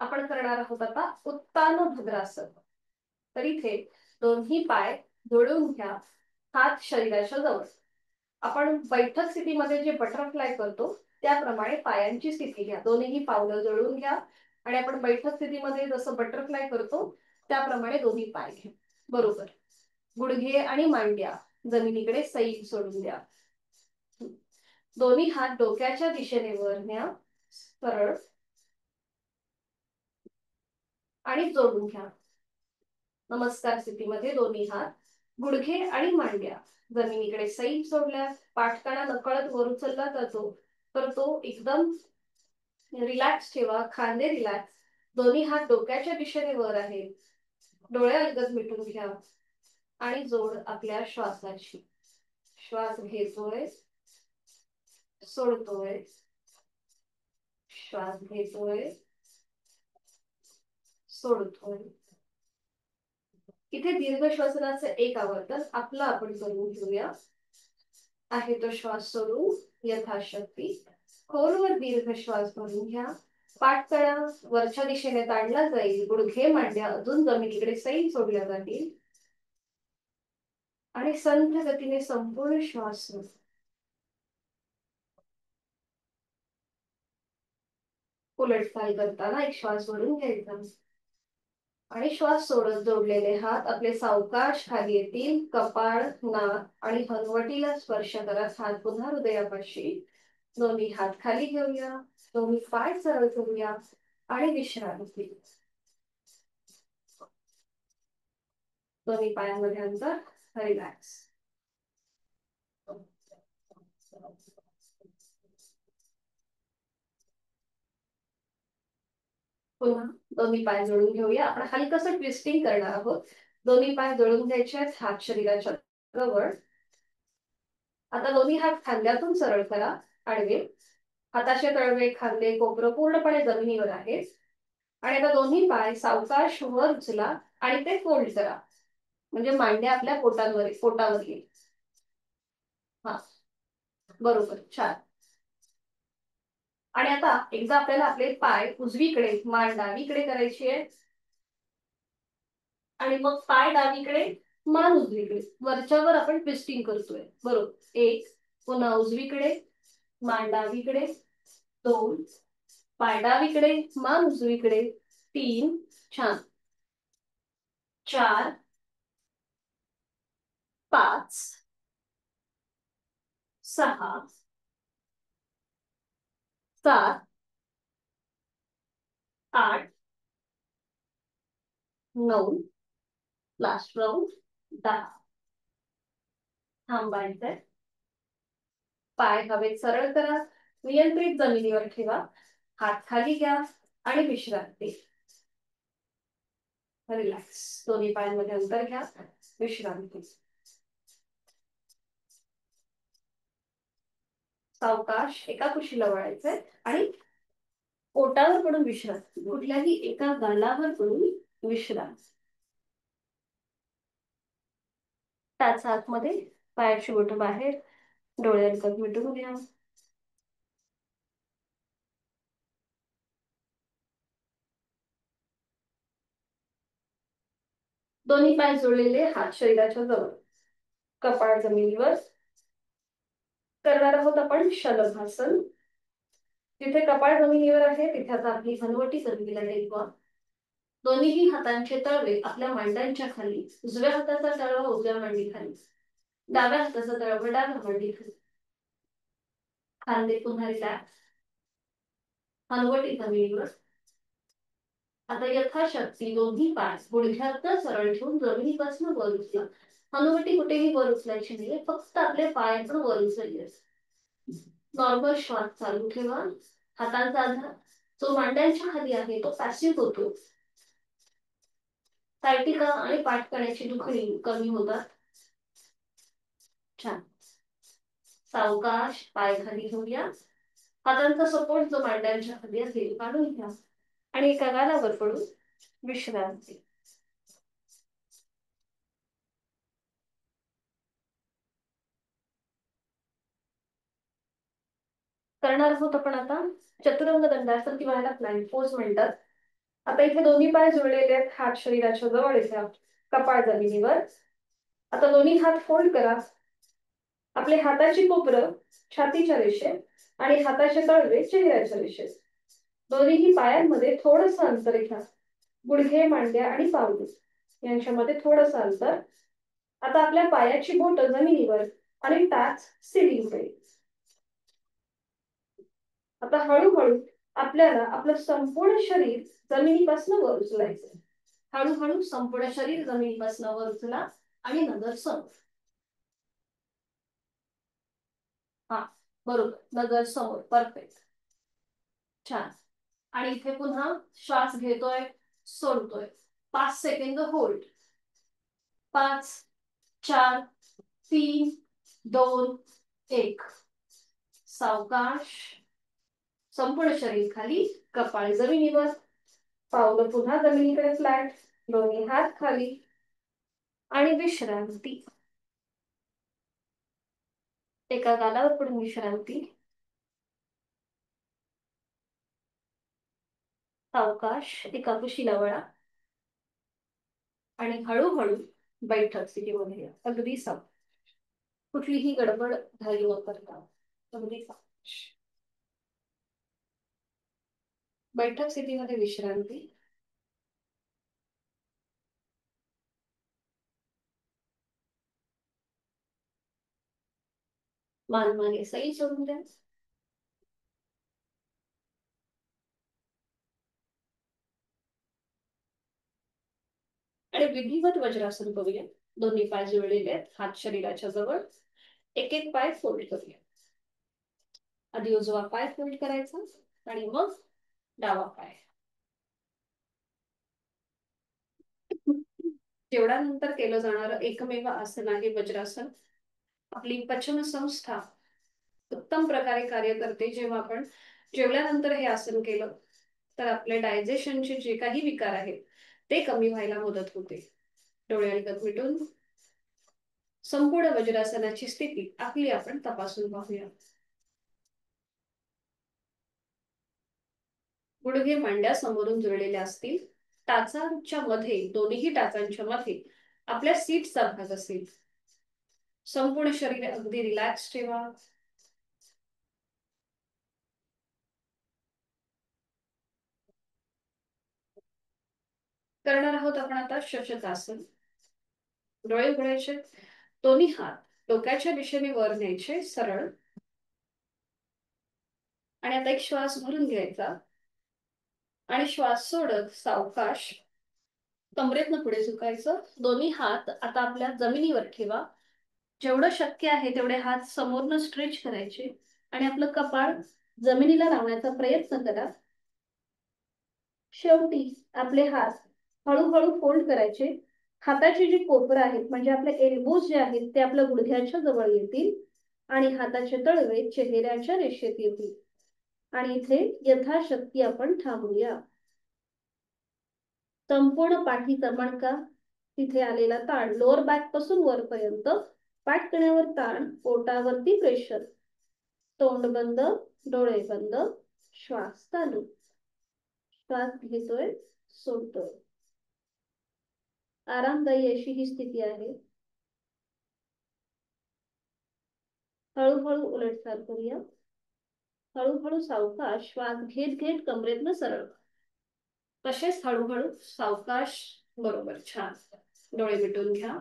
आपण करणार आहोत आता उत्तान भद्रासन. तर इथे दोन्ही पाय जोडून घ्या, हात शरीराच्या जवळ. आपण बैठक स्थितीमध्ये जे बटरफ्लाय करतो त्याप्रमाणे पायांची स्थिती घ्या. दोन्ही पावलं जोडून घ्या आणि आपण बैठक स्थितीमध्ये जसं बटरफ्लाय करतो त्याप्रमाणे दोन्ही पाय घ्या. बरोबर. गुडघे आणि मांड्या जमिनीकडे सैल सोडून द्या. दोन्ही हात डोक्याच्या दिशेने वर न्या, सरळ आणि जोडून घ्या. नमस्कार स्थितीमध्ये दोन्ही हात, गुडघे आणि मांड्या जमिनीकडे सैल सोडल्या. पाठकाणा नकळत वर उचलला जातो तर तो एकदम रिलॅक्स ठेवा. खांदे रिलॅक्स, दोन्ही हात डोक्याच्या दिशेने वर आहेत. डोळे अलगद मिटून घ्या आणि जोड आपल्या श्वासाची. श्वास घेतोय, सोडतोय, श्वास घेतोय, सोडतोय. इथे दीर्घ श्वसनाचं एक आवर्तन आपलं आपण करून घेऊया. आहे तो श्वास सोडून यथाशक्ती खोलवर दीर्घ श्वास भरून घ्या पाठ करा वरच्या दिशेने ताणला जाईल, गुडघे मांड्या अजून जमिनीकडे सैल सोडल्या जातील आणि संथ गतीने संपूर्ण श्वास सोडा. उलटचाल करताना एक श्वास भरून घ्यायचा आणि श्वास सोडत जोडलेले हात आपले सावकाश खाली येतील. कपाळ, नाक आणि हनुवटीला स्पर्श करत हात पुन्हा हृदयापाशी. दोन्ही हात खाली घेऊया, दोन्ही पाय सरळ करूया आणि विश्रांती. दोन्ही पायांमध्ये अंतर, रिलॅक्स. पुन्हा दोन्ही पाय जोडून घेऊया. आपण हलकस ट्विस्टिंग करणार आहोत. दोन्ही पाय जोडून घ्यायचे आहेत, हात शरीराच्या जवळ. आता दोन्ही हात खांद्यातून सरळ करा, आडवे. हाताचे तळवे, खांदे, कोपरं पूर्णपणे जमिनीवर आहेत. आणि आता दोन्ही पाय सावकाश वर उचला आणि ते फोल्ड करा, म्हणजे मांड्या आपल्या पोटावर येईल. हा, बरोबर, छान. आणि आता एकदा आपल्याला आपले पाय उजवीकडे, मान डावीकडे करायची आहे आणि मग पाय डावीकडे, मान उजवीकडे. वरच्यावर आपण ट्विस्टिंग करतोय, बरोबर. एक, पुन्हा उजवीकडे, मान डावीकडे. दोन, पाय डावीकडे, मान उजवीकडे. तीन, छान. चार, पाच, सहा, सात, आठ, नऊ, लास्ट राऊंड, 10. थांबायचंय. पाय हवेत सरळ करा, नियंत्रित जमिनीवर ठेवा. हात खाली घ्या आणि विश्रांती. रिलॅक्स. दोन्ही पायांमध्ये अंतर घ्या, विश्रांती. सावकाश एका कुशीला वळायचंय आणि पोटावर पडून विश्रांती. कुठल्याही एका गालावर पडून विश्रांती. टाच आतमध्ये, पायाची बोटं बाहेर, डोळे हलकत मिटून घ्या. दोन्ही पाय जोडलेले, हात शरीराच्या जवळ, कपाळ जमिनीवर. करणार आहोत आपण शलभासन. जिथे कपाळ जमिनीवर आहे तिथे आता आपली हनुवटी जमिनीला टेकवा. दोन्हीही हातांचे तळवे आपल्या मांड्यांच्या खाली. उजव्या हाताचा तळवा उजव्या मांडीखाली, डाव्या हाताचा तळवा डाव्या मांडीखाली. खांदे पुन्हा रिलॅक्स, हनुवटी जमिनीवर. आता यथाशक्ती दोन्ही पाय गुडघ्यात सरळ ठेवून जमिनीपासून वर उचला. हनुवटी कुठेही वर उचलायची नाहीये, फक्त आपल्या पायातून वर उचलले. नॉर्मल श्वास चालू ठेवा. हातांचा आधार जो मांड्यांच्या खाली आहे तो पॅसिव्ह होतो. सायटिका आणि पाठ करण्याची दुखणी कमी होतात. छान. सावकाश पाय खाली घेऊया. हातांचा सपोर्ट जो मांड्यांच्या खाली असेल काढून घ्या आणि एका गालावर पडून विश्रांती. करणार आहोत आपण आता चतुरंग दंडासन किंवा ह्याला प्लॅंक पोज म्हणतात. आता इथे दोन्ही पाय जोडलेले आहेत, हात शरीराच्या जवळ येतात, कपाळ जमिनीवर. आता दोन्ही हात फोल्ड करा. आपले हाताची कोपरं छातीच्या रेषेत आणि हाताचे तळवे चेहऱ्याच्या रेषेत. दोन्ही पायांमध्ये थोडस अंतर घ्या. गुडघे, मांड्या आणि पावले यांच्यामध्ये थोडस अंतर. आता आपल्या पायाची बोट जमिनीवर आणि टाच सिलिंगकडे. आता हळूहळू आपल्याला आपलं संपूर्ण शरीर जमिनीपासून वर उचलायचं. हळूहळू संपूर्ण शरीर जमिनीपासून वर उचला आणि नजर समोर. हा, बरोबर, नजर समोर, परफेक्ट, छान. आणि इथे पुन्हा श्वास घेतोय, सोडतोय. 5 सेकंद होल्ड. 5, 4, 3, 2, 1. सावकाश. संपूर्ण शरीर खाली, कपाळ जमिनीवर. पावलं पुन्हा जमिनीकडे फ्लॅट. दोन्ही हात खाली आणि विश्रांती. एका गालावर पडून विश्रांती. सावकाश एका कुशीला वळा आणि हळूहळू बैठक स्थितीमध्ये या. अगदी सावकाश, कुठलीही गडबड घाई न करता अगदी सावकाश. बैठक स्थितीमध्ये विश्रांती. मान मागे सैल सोडून द्या. आणि विधिवत वज्रासन करूया. दोन्ही पाय जुळलेले आहेत, हात शरीराच्या जवळ. एक एक पाय फोल्ड करूया. आधी उजवा पाय फोल्ड करायचा आणि मग डावा पाय. जेवणानंतर केलं जाणारं एकमेव आसन आहे वज्रासन. आपली पचन संस्था उत्तम प्रकारे कार्य करते. जेव्हा आपण जेवल्यानंतर हे आसन केलं तर आपले डायजेशनचे जे काही विकार आहेत ते कमी व्हायला मदत होते. डोळे अलगद मिटून संपूर्ण वज्रासनाची स्थिती आपली आपण तपासून पाहूया. गुडघे मांड्या समोरून जुळलेल्या असतील. टाचांच्या मध्ये, दोन्ही टाचांच्या मध्ये आपल्या सीटचा भाग असेल. संपूर्ण शरीर अगदी रिलॅक्स ठेवा. करणार आहोत आपण आता शशकासन. डोळे उघडायचे, दोन्ही हात डोक्याच्या दिशेने वर न्यायचे सरळ. आणि आता एक श्वास भरून घ्यायचा आणि श्वास सोडत सावकाश कमरेतनं पुढे झुकायचं. दोन्ही हात आता आपल्या जमिनीवर ठेवा. जेवढं शक्य आहे तेवढे हात समोरनं स्ट्रेच करायचे आणि आपलं कपाळ जमिनीला लावण्याचा प्रयत्न करा. शेवटी आपले हात हळूहळू फोल्ड करायचे. हाताची जी कोपरं आहेत म्हणजे आपले एल्बोज जे आहेत ते आपल्या गुडघ्याच्या जवळ येतील आणि हाताचे तळवे चेहऱ्याच्या रेषेत येतील. आणि इथे यथाशक्ती आपण थांबूया. संपूर्ण पाठीचा मणका तिथे आलेला ताण, लोअर बॅक पासून वरपर्यंत पाठकण्यावर ताण, पोटावरती प्रेशर. तोंड बंद, डोळे बंद, श्वास चालू. श्वास घेतोय, सोडतोय. आरामदायी अशी ही स्थिती आहे. हळूहळू उलटसाल करूया. हळूहळू सावकाश श्वास घेत घेत कमरेतनं सरळ. तसेच हळूहळू सावकाश. बरोबर, छान. डोळे मिटून घ्या.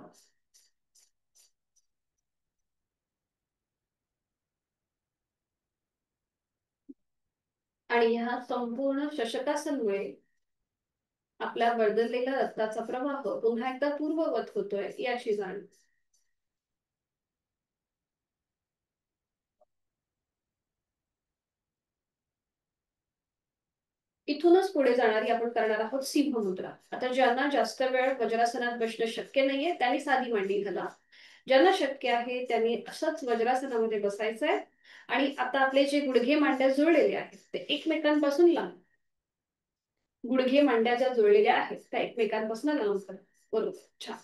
आणि ह्या संपूर्ण शशकासनमुळे आपल्या बदललेला रक्ताचा प्रवाह पुन्हा एकदा पूर्ववत होतोय याची जाणीव. इथूनच पुढे जाणारी आपण करणार आहोत सिंह मुद्रा. आता ज्यांना जास्त वेळ वज्रासनात बसणं शक्य नाहीये त्यांनी साधी मांडी घाला. ज्यांना शक्य आहे त्यांनी असंच वज्रासनामध्ये बसायचंय. आणि आता आपले जे गुडघे मांड्या जुळलेले आहेत ते एकमेकांपासून लांब. गुडघे मांड्या ज्या जुळलेल्या आहेत त्या एकमेकांपासून लांब करा. बरोबर, छान.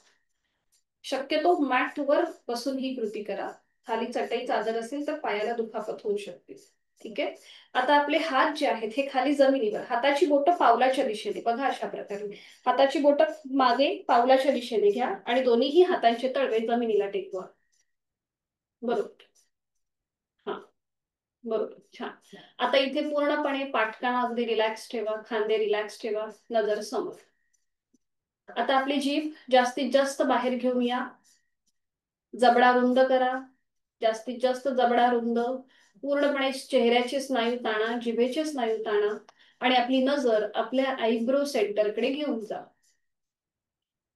शक्यतो मॅटवर बसून ही कृती करा. खाली चटई चादर असेल तर पायाला दुखापत होऊ शकते. ठीक आहे. आता आपले हात जे आहेत हे खाली जमिनीवर, हाताची बोटं पावलाच्या दिशेने बघा. अशा प्रकारे हाताची बोटं मागे पावलाच्या दिशेने घ्या आणि दोन्हीही हातांचे तळवे जमिनीला टेकवा. बरोबर, हा, बरोबर, छान. आता इथे पूर्णपणे पाठकाणा अगदी रिलॅक्स ठेवा, खांदे रिलॅक्स ठेवा, नजर समोर. आता आपली जीभ जास्तीत जास्त बाहेर घेऊन या. जबडा रुंद करा, जास्तीत जास्त जबडा रुंद. पूर्णपणे चेहऱ्याचे स्नायू ताणा, जिभेचे स्नायू ताणा आणि आपली नजर आपल्या आयब्रो सेंटरकडे घेऊन जा.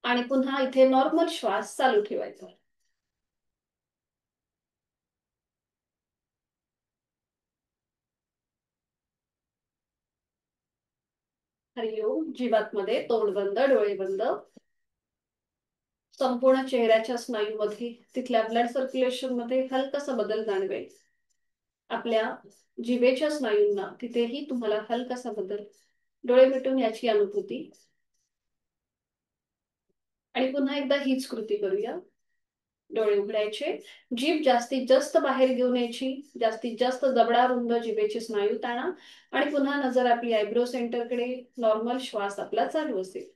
आणि पुन्हा इथे नॉर्मल श्वास चालू ठेवायचा. हरिओम. जीवात्मध्ये तोंड बंद, डोळे बंद. संपूर्ण चेहऱ्याच्या स्नायूमध्ये, तिथल्या ब्लड सर्क्युलेशन मध्ये हलकासा बदल जाणवेल. आपल्या जिभेच्या स्नायूंना तिथेही तुम्हाला हलकासा बदल. डोळे मिटून याची अनुभूती. आणि पुन्हा एकदा हीच कृती करूया. डोळे उघडायचे. जीभ जास्तीत जास्त बाहेर घेऊन यायची. जास्तीत जास्त जबडा रुंद जिभेचे स्नायू ताणा. आणि पुन्हा नजर आपली आयब्रो सेंटरकडे. नॉर्मल श्वास आपला चालू असेल.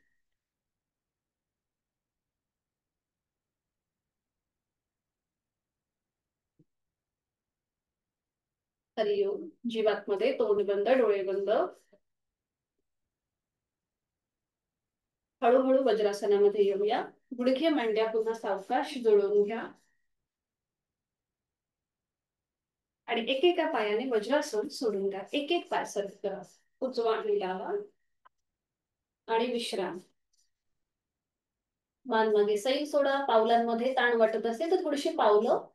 हरिओम. जीभ आतमध्ये, तोंड बंद, डोळे बंद. हळूहळू वज्रासनामध्ये येऊया. गुडघे मांड्या पुन्हा सावकाश जुळवून घ्या. आणि एकेका पायाने वज्रासन सोडून द्या. एक एक पाय सरळ करा. उजवा आणि डावा. आणि विश्राम. मान मागे सैल सोडा. पावलांमध्ये ताण वाटत असेल तर थोडीशी पावलं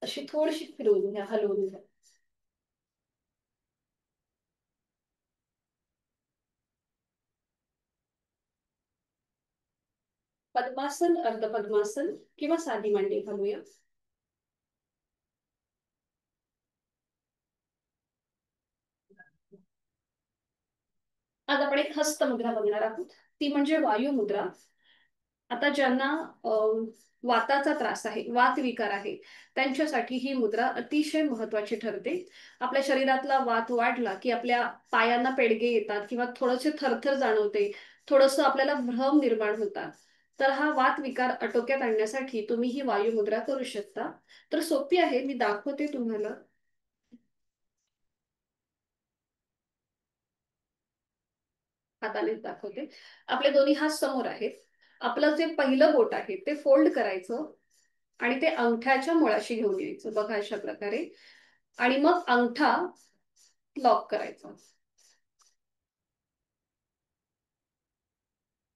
अशी थोडीशी फिरवून घ्या, हलवून घ्या. पद्मासन, अर्ध पद्मासन किंवा साधी मांडी घालूया. आज आपण एक हस्त मुद्रा बघणार आहोत. ती म्हणजे वायू मुद्रा. आता ज्यांना वाताचा त्रास आहे, वात विकार आहे, त्यांच्यासाठी ही मुद्रा अतिशय महत्वाची ठरते. आपल्या शरीरातला वात वाढला की आपल्या पायांना पेडगे येतात किंवा थोडेसे थरथर जाणवते. थोडंसं आपल्याला भ्रम निर्माण होतात. तर हा वात विकार आटोक्यात आणण्यासाठी तुम्ही ही वायू मुद्रा करू शकता. तर सोपी आहे, मी दाखवते तुम्हाला. हातानेच दाखवते. आपले दोन्ही हात समोर आहेत. आपलं जे पहिलं बोट आहे ते फोल्ड करायचं आणि ते अंगठ्याच्या मुळाशी घेऊन यायचं, बघा अशा प्रकारे. आणि मग अंगठा लॉक करायचा.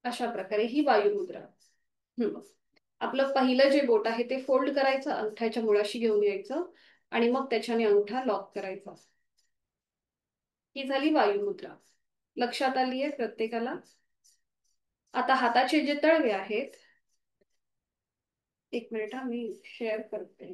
अशा प्रकारे ही वायू मुद्रा. हम्म. आपलं पहिलं जे बोट आहे ते फोल्ड करायचं, अंगठ्याच्या मुळाशी घेऊन यायचं आणि मग त्याच्याने अंगठा लॉक करायचा. ही झाली वायू मुद्रा. लक्षात आली आहे प्रत्येकाला? आता हाताचे जे तळवे आहेत, एक मिनिट हा, मी शेअर करते.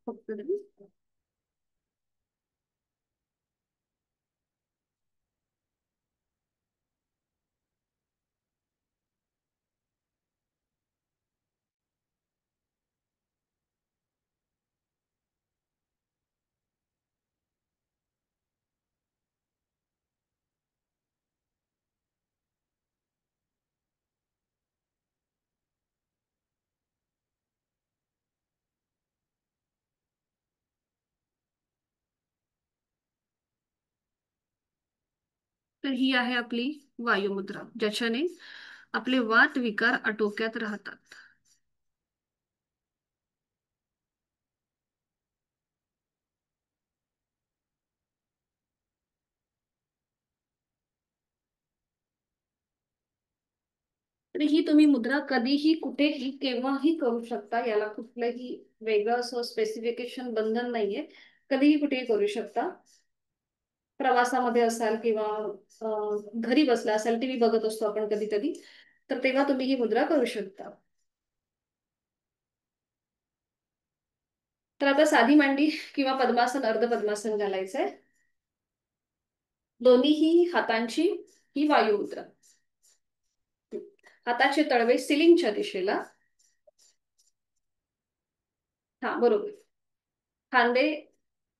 फक्त तर ही आहे आपली वायुमुद्रा, ज्याच्याने आपले वात विकार आटोक्यात राहतात. तर ही तुम्ही मुद्रा कधीही, कुठेही, केव्हाही करू शकता. याला कुठलंही वेगळं असं स्पेसिफिकेशन, बंधन नाहीये. कधीही कुठेही करू शकता. प्रवासामध्ये असाल किंवा घरी बसला असाल, टीव्ही बघत असतो आपण कधी कधी, तर तेव्हा तुम्ही ही मुद्रा करू शकता. तर आता साधी मांडी किंवा पद्मासन, अर्ध पद्मासन घालायचंय. दोन्हीही हातांची ही वायू मुद्रा. हाताचे तळवे सिलिंगच्या दिशेला. हा, बरोबर. खांदे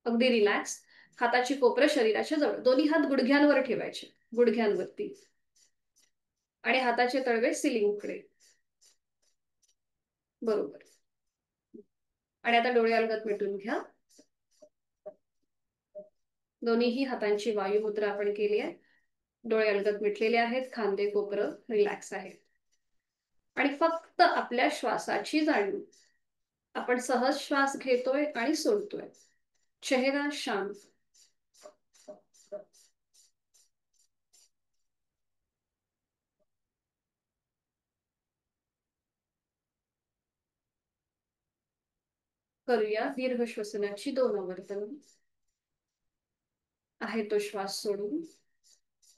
अगदी रिलॅक्स. हाताची कोपरं शरीराच्या जवळ. दोन्ही हात गुडघ्यांवर ठेवायचे, गुडघ्यांवरती. आणि हाताचे तळवे सिलिंगकडे. बरोबर. आणि आता डोळे अलगद मिटून घ्या. दोन्हीही हातांची वायू मुद्रा आपण केली आहे. डोळे अलगद मिटलेले आहेत. खांदे कोपरं रिलॅक्स आहे. आणि फक्त आपल्या श्वासाची जाणीव. आपण सहज श्वास घेतोय आणि सोडतोय. चेहरा शांत. करूया दीर्घ श्वसनाची 2 आवर्तन. आहे तो श्वास सोडून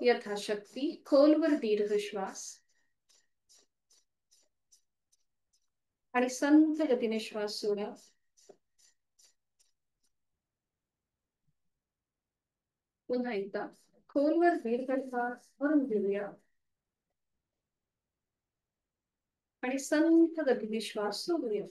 यथाशक्ती खोलवर दीर्घ श्वास आणि संथ गतीने श्वास सोडा. पुन्हा एकदा खोलवर दीर्घ श्वास भरून घेऊया आणि संथ गतीने श्वास सोडूया.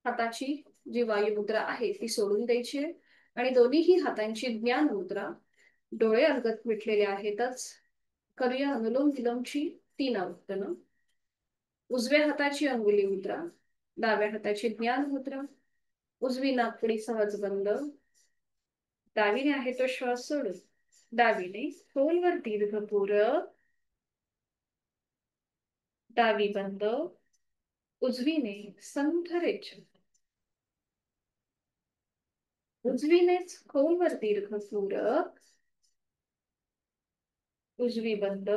हाताची जी वायू मुद्रा आहे ती सोडून द्यायची आहे आणि दोन्हीही हातांची ज्ञान मुद्रा. डोळे अलगद मिटलेले आहेतच. करूया अनुलोम विलोमची 3 आवर्तन. उजव्या हाताची अंगुली मुद्रा, डाव्या हाताची ज्ञान मुद्रा. उजवी नाकपुडी सहज बंद. डावीने आहे तो श्वास सोडून डावीने खोलवर दीर्घ पूरक. डावी बंद. उजवीने संथ रेचक. उजवीनेच खोलवर दीर्घ पूरक. उजवी बंद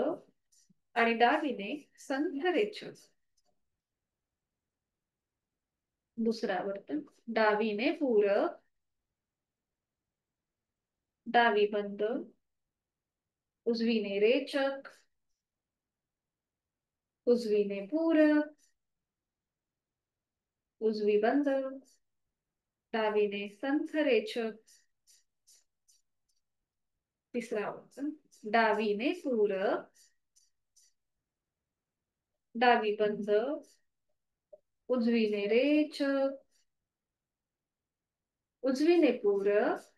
आणि डावीने संथ रेचक. दुसरा आवर्तन. डावीने पूरक. डावी बंद. उजवीने रेचक. उजवीने पूरक. उजवी बंद. डावीने संथ रेचक. तिसरा आवर्तन. डावीने पूरक. डावी बंद. उजवीने रेचक. उजवीने पूरक.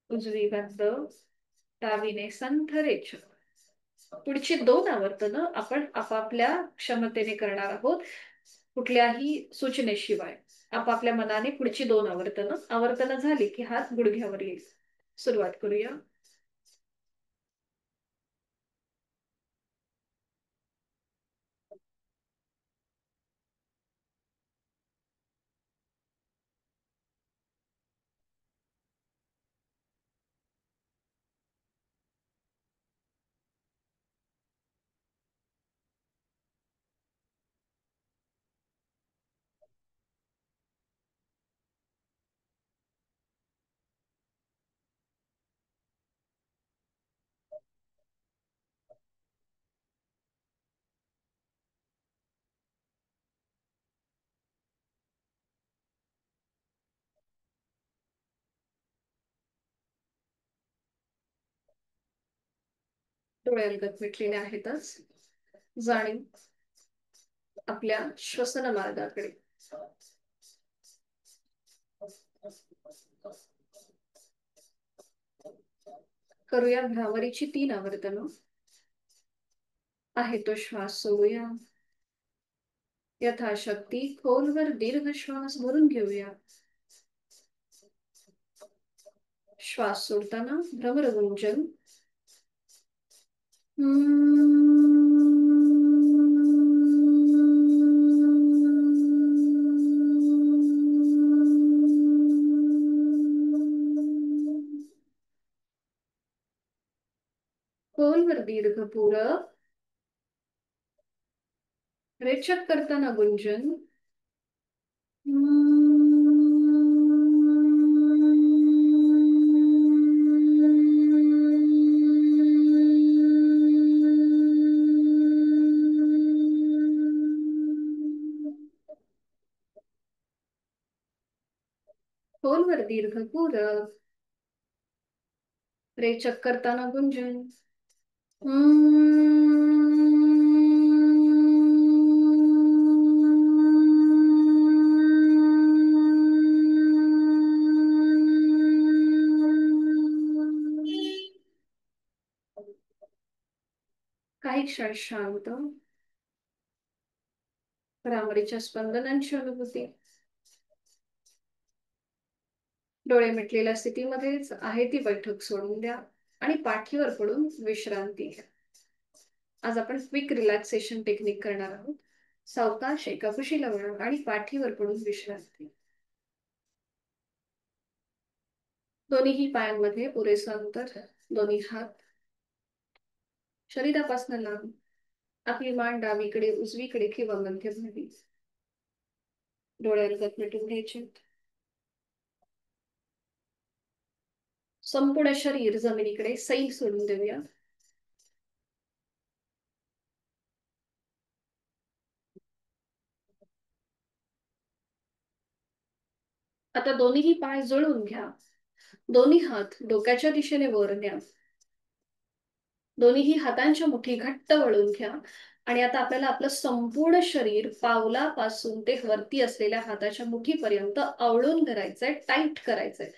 उजवी बंद. डावीने संथ रेचक. पुढची 2 आवर्तन आपण आपापल्या क्षमतेने करणार आहोत, कुठल्याही सूचनेशिवाय. आपापल्या मनाने पुढची 2 आवर्तन झाली की हात गुडघ्यावर येईल. सुरुवात करूया. डोळे अलगद मिटलेले आहेतच. जाणीव आपल्या श्वसन मार्गाकडे. करूया भ्रामरीची 3 आवर्तन. आहे तो श्वास सोडूया. यथाशक्ती खोलवर दीर्घ श्वास भरून घेऊया. श्वास सोडताना भ्रमर गुंजन. खोलवर दीर्घ पूरक. रेचक करताना गुंजन. खोलवर दीर्घ पूरक. रेचक करताना गुंजन. काही क्षण शांत. भ्रामरीच्या स्पंदनांची अनुभूती. डोळे मिटलेल्या स्थितीमध्येच आहे ती बैठक सोडून द्या आणि पाठीवर पडून विश्रांती घ्या. आज आपण क्विक रिलॅक्सेशन टेक्निक करणार आहोत. सावकाश एका कुशीला वळा आणि पाठीवर पडून विश्रांती. दोन्हीही पायांमध्ये पुरेसं अंतर. दोन्ही हात शरीरापासून लांब, आपली मान डावीकडे उजवीकडे किंवा मध्यभागी. डोळे अलगद मिटून घ्यायचे. संपूर्ण शरीर जमिनीकडे सैल सोडून देऊया. आता दोन्हीही पाय जुळवून घ्या. दोन्ही हात डोक्याच्या दिशेने वर न्या. दोन्हीही हातांच्या मुठी घट्ट वळून घ्या. आणि आता आपल्याला आपलं संपूर्ण शरीर पावलापासून ते वरती असलेल्या हाताच्या मुठीपर्यंत आवळून धरायचंय, टाईट करायचंय.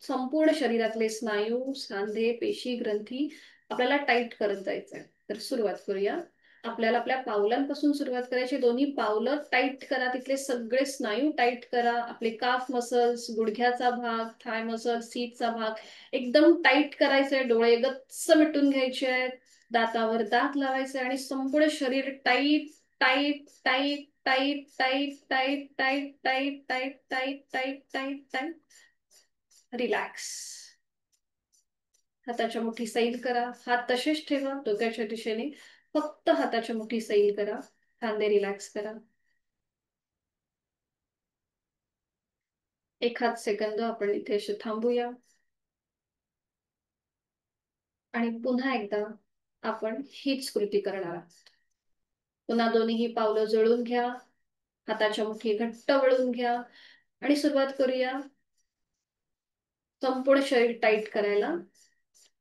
संपूर्ण शरीरातले स्नायू, सांधे, पेशी, ग्रंथी आपल्याला टाईट करत जायचंय. तर सुरुवात करूया. आपल्याला आपल्या पावलांपासून सुरुवात करायची. दोन्ही पावलं टाईट करा. तिथले सगळे स्नायू टाईट करा. आपले काफ मसल्स, गुडघ्याचा भाग, थाय मसल्स, सीटचा भाग एकदम टाईट करायचंय. डोळे गच्च मिटून घ्यायचे आहेत. दातावर दात लावायचे आणि संपूर्ण शरीर tight tight tight tight tight tight tight tight tight tight tight tight tight. Relax. हाताच्या मुठी सैल करा. हात तसेच ठेवा डोक्याच्या दिशेने. फक्त हाताच्या मुठी सैल करा. खांदे रिलॅक्स करा. एखाद सेकंद आपण इथे असे थांबूया. आणि पुन्हा एकदा आपण हीच कृती करणार आहोत. पुन्हा दोन्हीही पावलं जुळून घ्या. हाताच्या मुठी घट्ट वळून घ्या आणि सुरुवात करूया संपूर्ण शरीर टाईट करायला.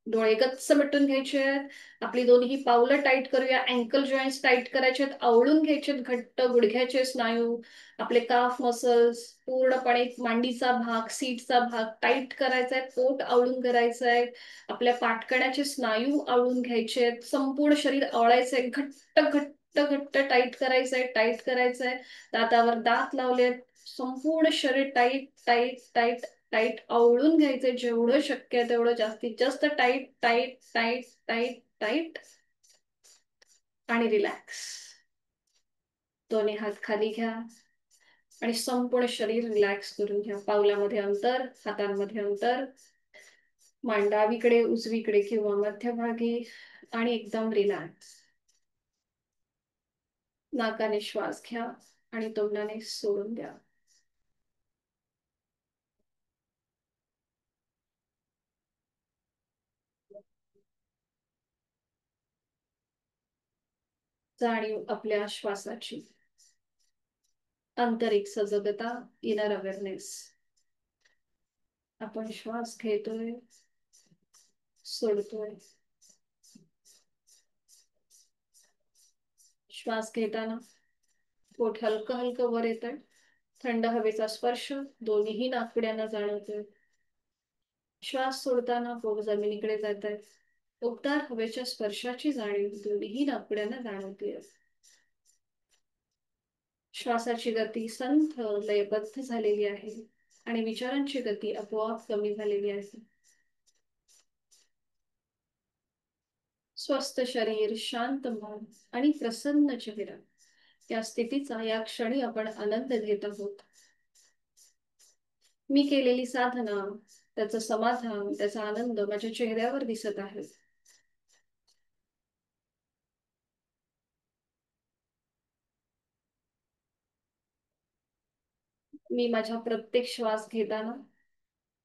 डोळे गच्च मिटून घ्यायचे आहेत. आपली दोन्ही पावलं टाईट करूया. अँकल जॉईंट्स टाईट करायचे आहेत. आवळून घ्यायचे घट्ट. गुडघ्याचे स्नायू, आपले काफ मसल्स, पूर्णपणे मांडीचा भाग, सीटचा भाग टाईट करायचा आहे. पोट आवळून करायचं आहे. आपल्या पाठकण्याचे स्नायू आवळून घ्यायचे आहेत. संपूर्ण शरीर आवळायचंय. घट्ट घट्ट घट्ट टाईट करायचंय. टाईट करायचंय. दातावर दात लावलेत. संपूर्ण शरीर टाईट टाईट टाईट टाईट आवळून घ्यायचे. जेवढं शक्य आहे तेवढं जास्तीत जास्त tight tight tight tight tight. आणि रिलॅक्स. दोन्ही हात खाली घ्या आणि संपूर्ण शरीर रिलॅक्स करून घ्या. पावलामध्ये अंतर, हातांमध्ये अंतर. मान डावीकडे उजवीकडे किंवा मध्यभागी आणि एकदम रिलॅक्स. नाकाने श्वास घ्या आणि तोंडाने सोडून द्या. जाणीव आपल्या श्वासाची. आंतरिक सजगता, इनर अवेअरनेस. आपण श्वास घेतोय, सोडतोय. श्वास घेताना पोट हलकं हलकं वर येतंय. थंड हवेचा स्पर्श दोन्हीही नाकपुड्यांना जाणवतोय. श्वास सोडताना पोट जमिनीकडे जात आहे. उबदार हवेच्या स्पर्शाची जाणीव दोन्हीही नाकपुड्यांना जाणवते. श्वासाची गती संथ लयबद्ध झालेली आहे आणि विचारांची गती आपोआप कमी झालेली आहे. स्वस्थ शरीर, शांत मन आणि प्रसन्न चेहरा या स्थितीचा या क्षणी आपण आनंद घेत आहोत. मी केलेली साधना, त्याचं समाधान, त्याचा आनंद माझ्या चेहऱ्यावर दिसत आहे. मी माझ्या प्रत्येक श्वास घेताना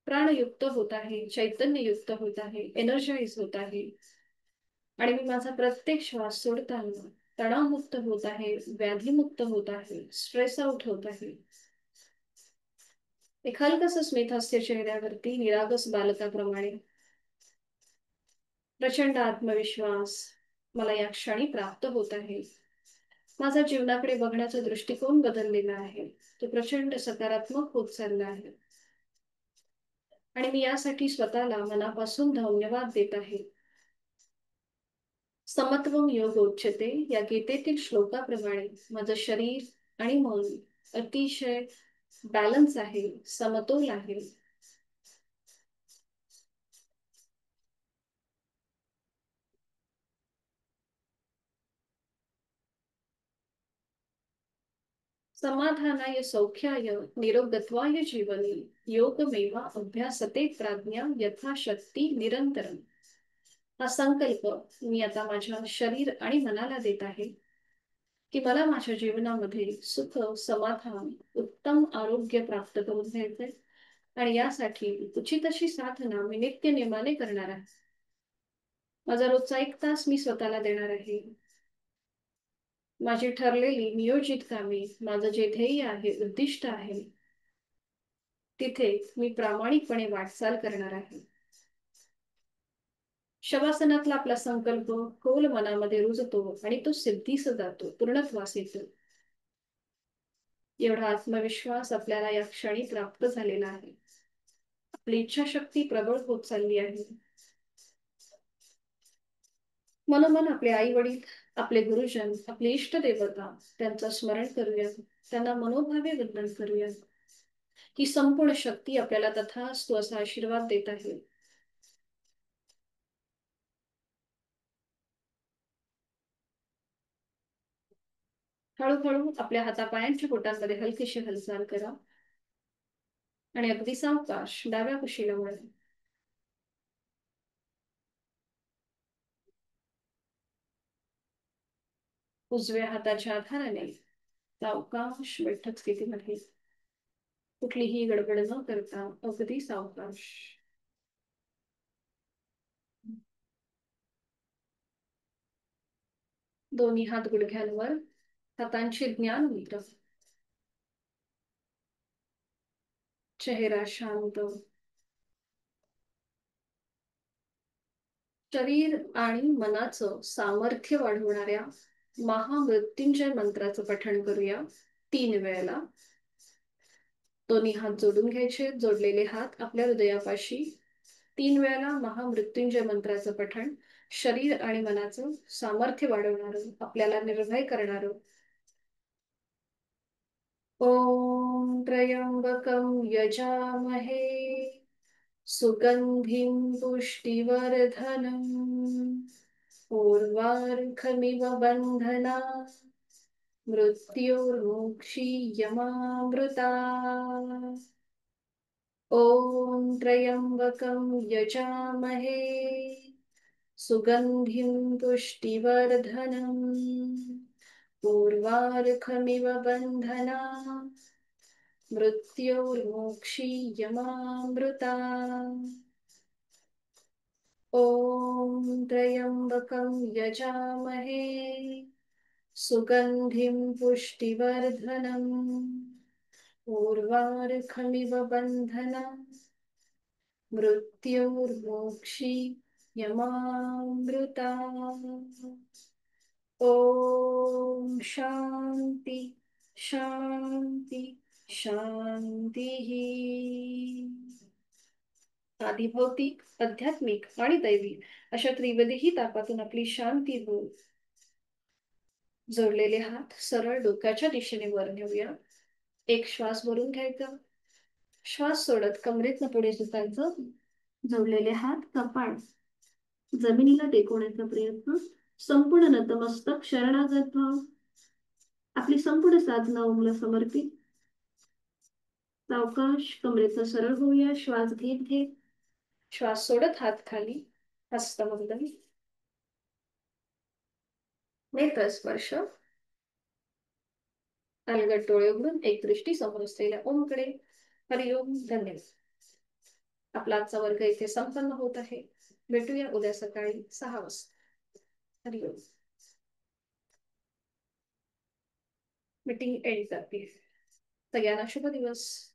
प्राणयुक्त होत आहे, चैतन्ययुक्त होत आहे, एनर्जाइज होत आहे. आणि मी माझा प्रत्येक श्वास सोडताना तणावमुक्त होत आहे, व्याधीमुक्त होत आहे, स्ट्रेस आउट होत आहे. एक हलकस स्मित हास्य चेहऱ्यावरती निरागस बालकाप्रमाणे. प्रचंड आत्मविश्वास मला या क्षणी प्राप्त होत आहे. माझा जीवनाकडे बघण्याचा दृष्टिकोन बदललेला आहे. तो प्रचंड सकारात्मक होत चालला आहे. आणि मी यासाठी स्वतःला मनापासून धन्यवाद देत आहे. समत्वम योग उच्यते या गीतेतील श्लोकाप्रमाणे माझं शरीर आणि मन अतिशय बॅलन्स आहे, समतोल आहे. समाधानाय सौख्याय निरोगत्वाय जीवने योगमेवा अभ्यासते प्राज्ञा यथाशक्ती निरंतरम. हा संकल्प मी आता माझ्या शरीर आणि मनाला देत आहे की मला माझ्या जीवनामध्ये सुख, समाधान, उत्तम आरोग्य प्राप्त करून घ्यायचंय आणि यासाठी उचित अशी साधना मी नित्य नेमाने करणार आहे. माझा रोजचा 1 तास मी स्वतःला देणार आहे. माझी ठरलेली नियोजित कामे, माझं जे ध्येय आहे, उद्दिष्ट आहे, तिथे मी प्रामाणिकपणे वाटचाल करणार आहे. शवासनातला आपला संकल्प खोल मनामध्ये रुजतो आणि तो सिद्धीस जातो, पूर्णत्वास येतो. एवढा आत्मविश्वास आपल्याला या क्षणी प्राप्त झालेला आहे. आपली इच्छाशक्ती प्रबळ होत चालली आहे. मनोमन आपले आई वडील, आपले गुरुजन, आपले इष्ट देवता त्यांचं स्मरण करूया. त्यांना मनोभावे वंदन करूया. ही संपूर्ण शक्ती आपल्याला तथास्तु असा आशीर्वाद देत आहे. हळूहळू आपल्या हातापायांच्या बोटांमध्ये हलकीशी हालचाल करा आणि अगदी सावकाश डाव्या कुशीला वळा. उजव्या हाताच्या आधाराने सावकाश बैठक स्थितीमध्ये कुठलीही गडबड न करता अगदी सावकाश. दोन्ही हात गुडघ्यांवर, हातांची ज्ञान मुद्रा, चेहरा शांत. शरीर आणि मनाचं सामर्थ्य वाढवणाऱ्या महामृत्युंजय मंत्राचं पठण करूया 3 वेळेला. दोन्ही हात जोडून घ्यायचे, जोडलेले हात आपल्या हृदयापाशी. 3 वेळेला महामृत्युंजय मंत्राचं पठण शरीर आणि मनाचं सामर्थ्य वाढवणारं, आपल्याला निर्भय करणारं. ओम त्र्यंबकं यजामहे सुगंधिं पुष्टिवर्धनम् उर्वारुकमिव बन्धनात् मृत्योर्मुक्षीयमामृतात्. ॐ त्र्यंबकं यजामहे सुगंधिं पुष्टिवर्धनम् उर्वारुकमिव बन्धनात् मृत्योर्मुक्षीयमामृतात्. ॐ त्र्यंबकं यजामहे सुगंधिं पुष्टिवर्धनम् उर्वारुकमिव बन्धनात् मृत्योर्मुक्षीयमामृतात्. ॐ शांती शांती शांतीः. आधिभौतिक, आध्यात्मिक आणि दैवी अशा त्रिवेदीही तापातून आपली शांती होईल. जोडलेले हात सरळ डोक्याच्या दिशेने वर नेऊया. एक श्वास भरून घ्यायचा, श्वास सोडत कमरेतनं पुढे झुकायचं. जोडलेले हात कपाळ जमिनीला टेकवण्याचा प्रयत्न. संपूर्ण नतमस्तक शरणागत भाव. आपली संपूर्ण साधना ओमला समर्पित. सावकाश कमरेतनं सरळ होऊया. श्वास घेत घेत, श्वास सोडत हात खाली, हस्तमंडन, नेत्र स्पर्श. अलगद डोळे उघडून एक दृष्टी समोर असलेल्या ओमकडे. हरिओम. धन्यवाद. आपला आजचा वर्ग इथे संपन्न होत आहे. भेटूया उद्या सकाळी 6 वाजता. हरिओम. मीटिंग एंड करते. सगळ्यांना शुभ दिवस.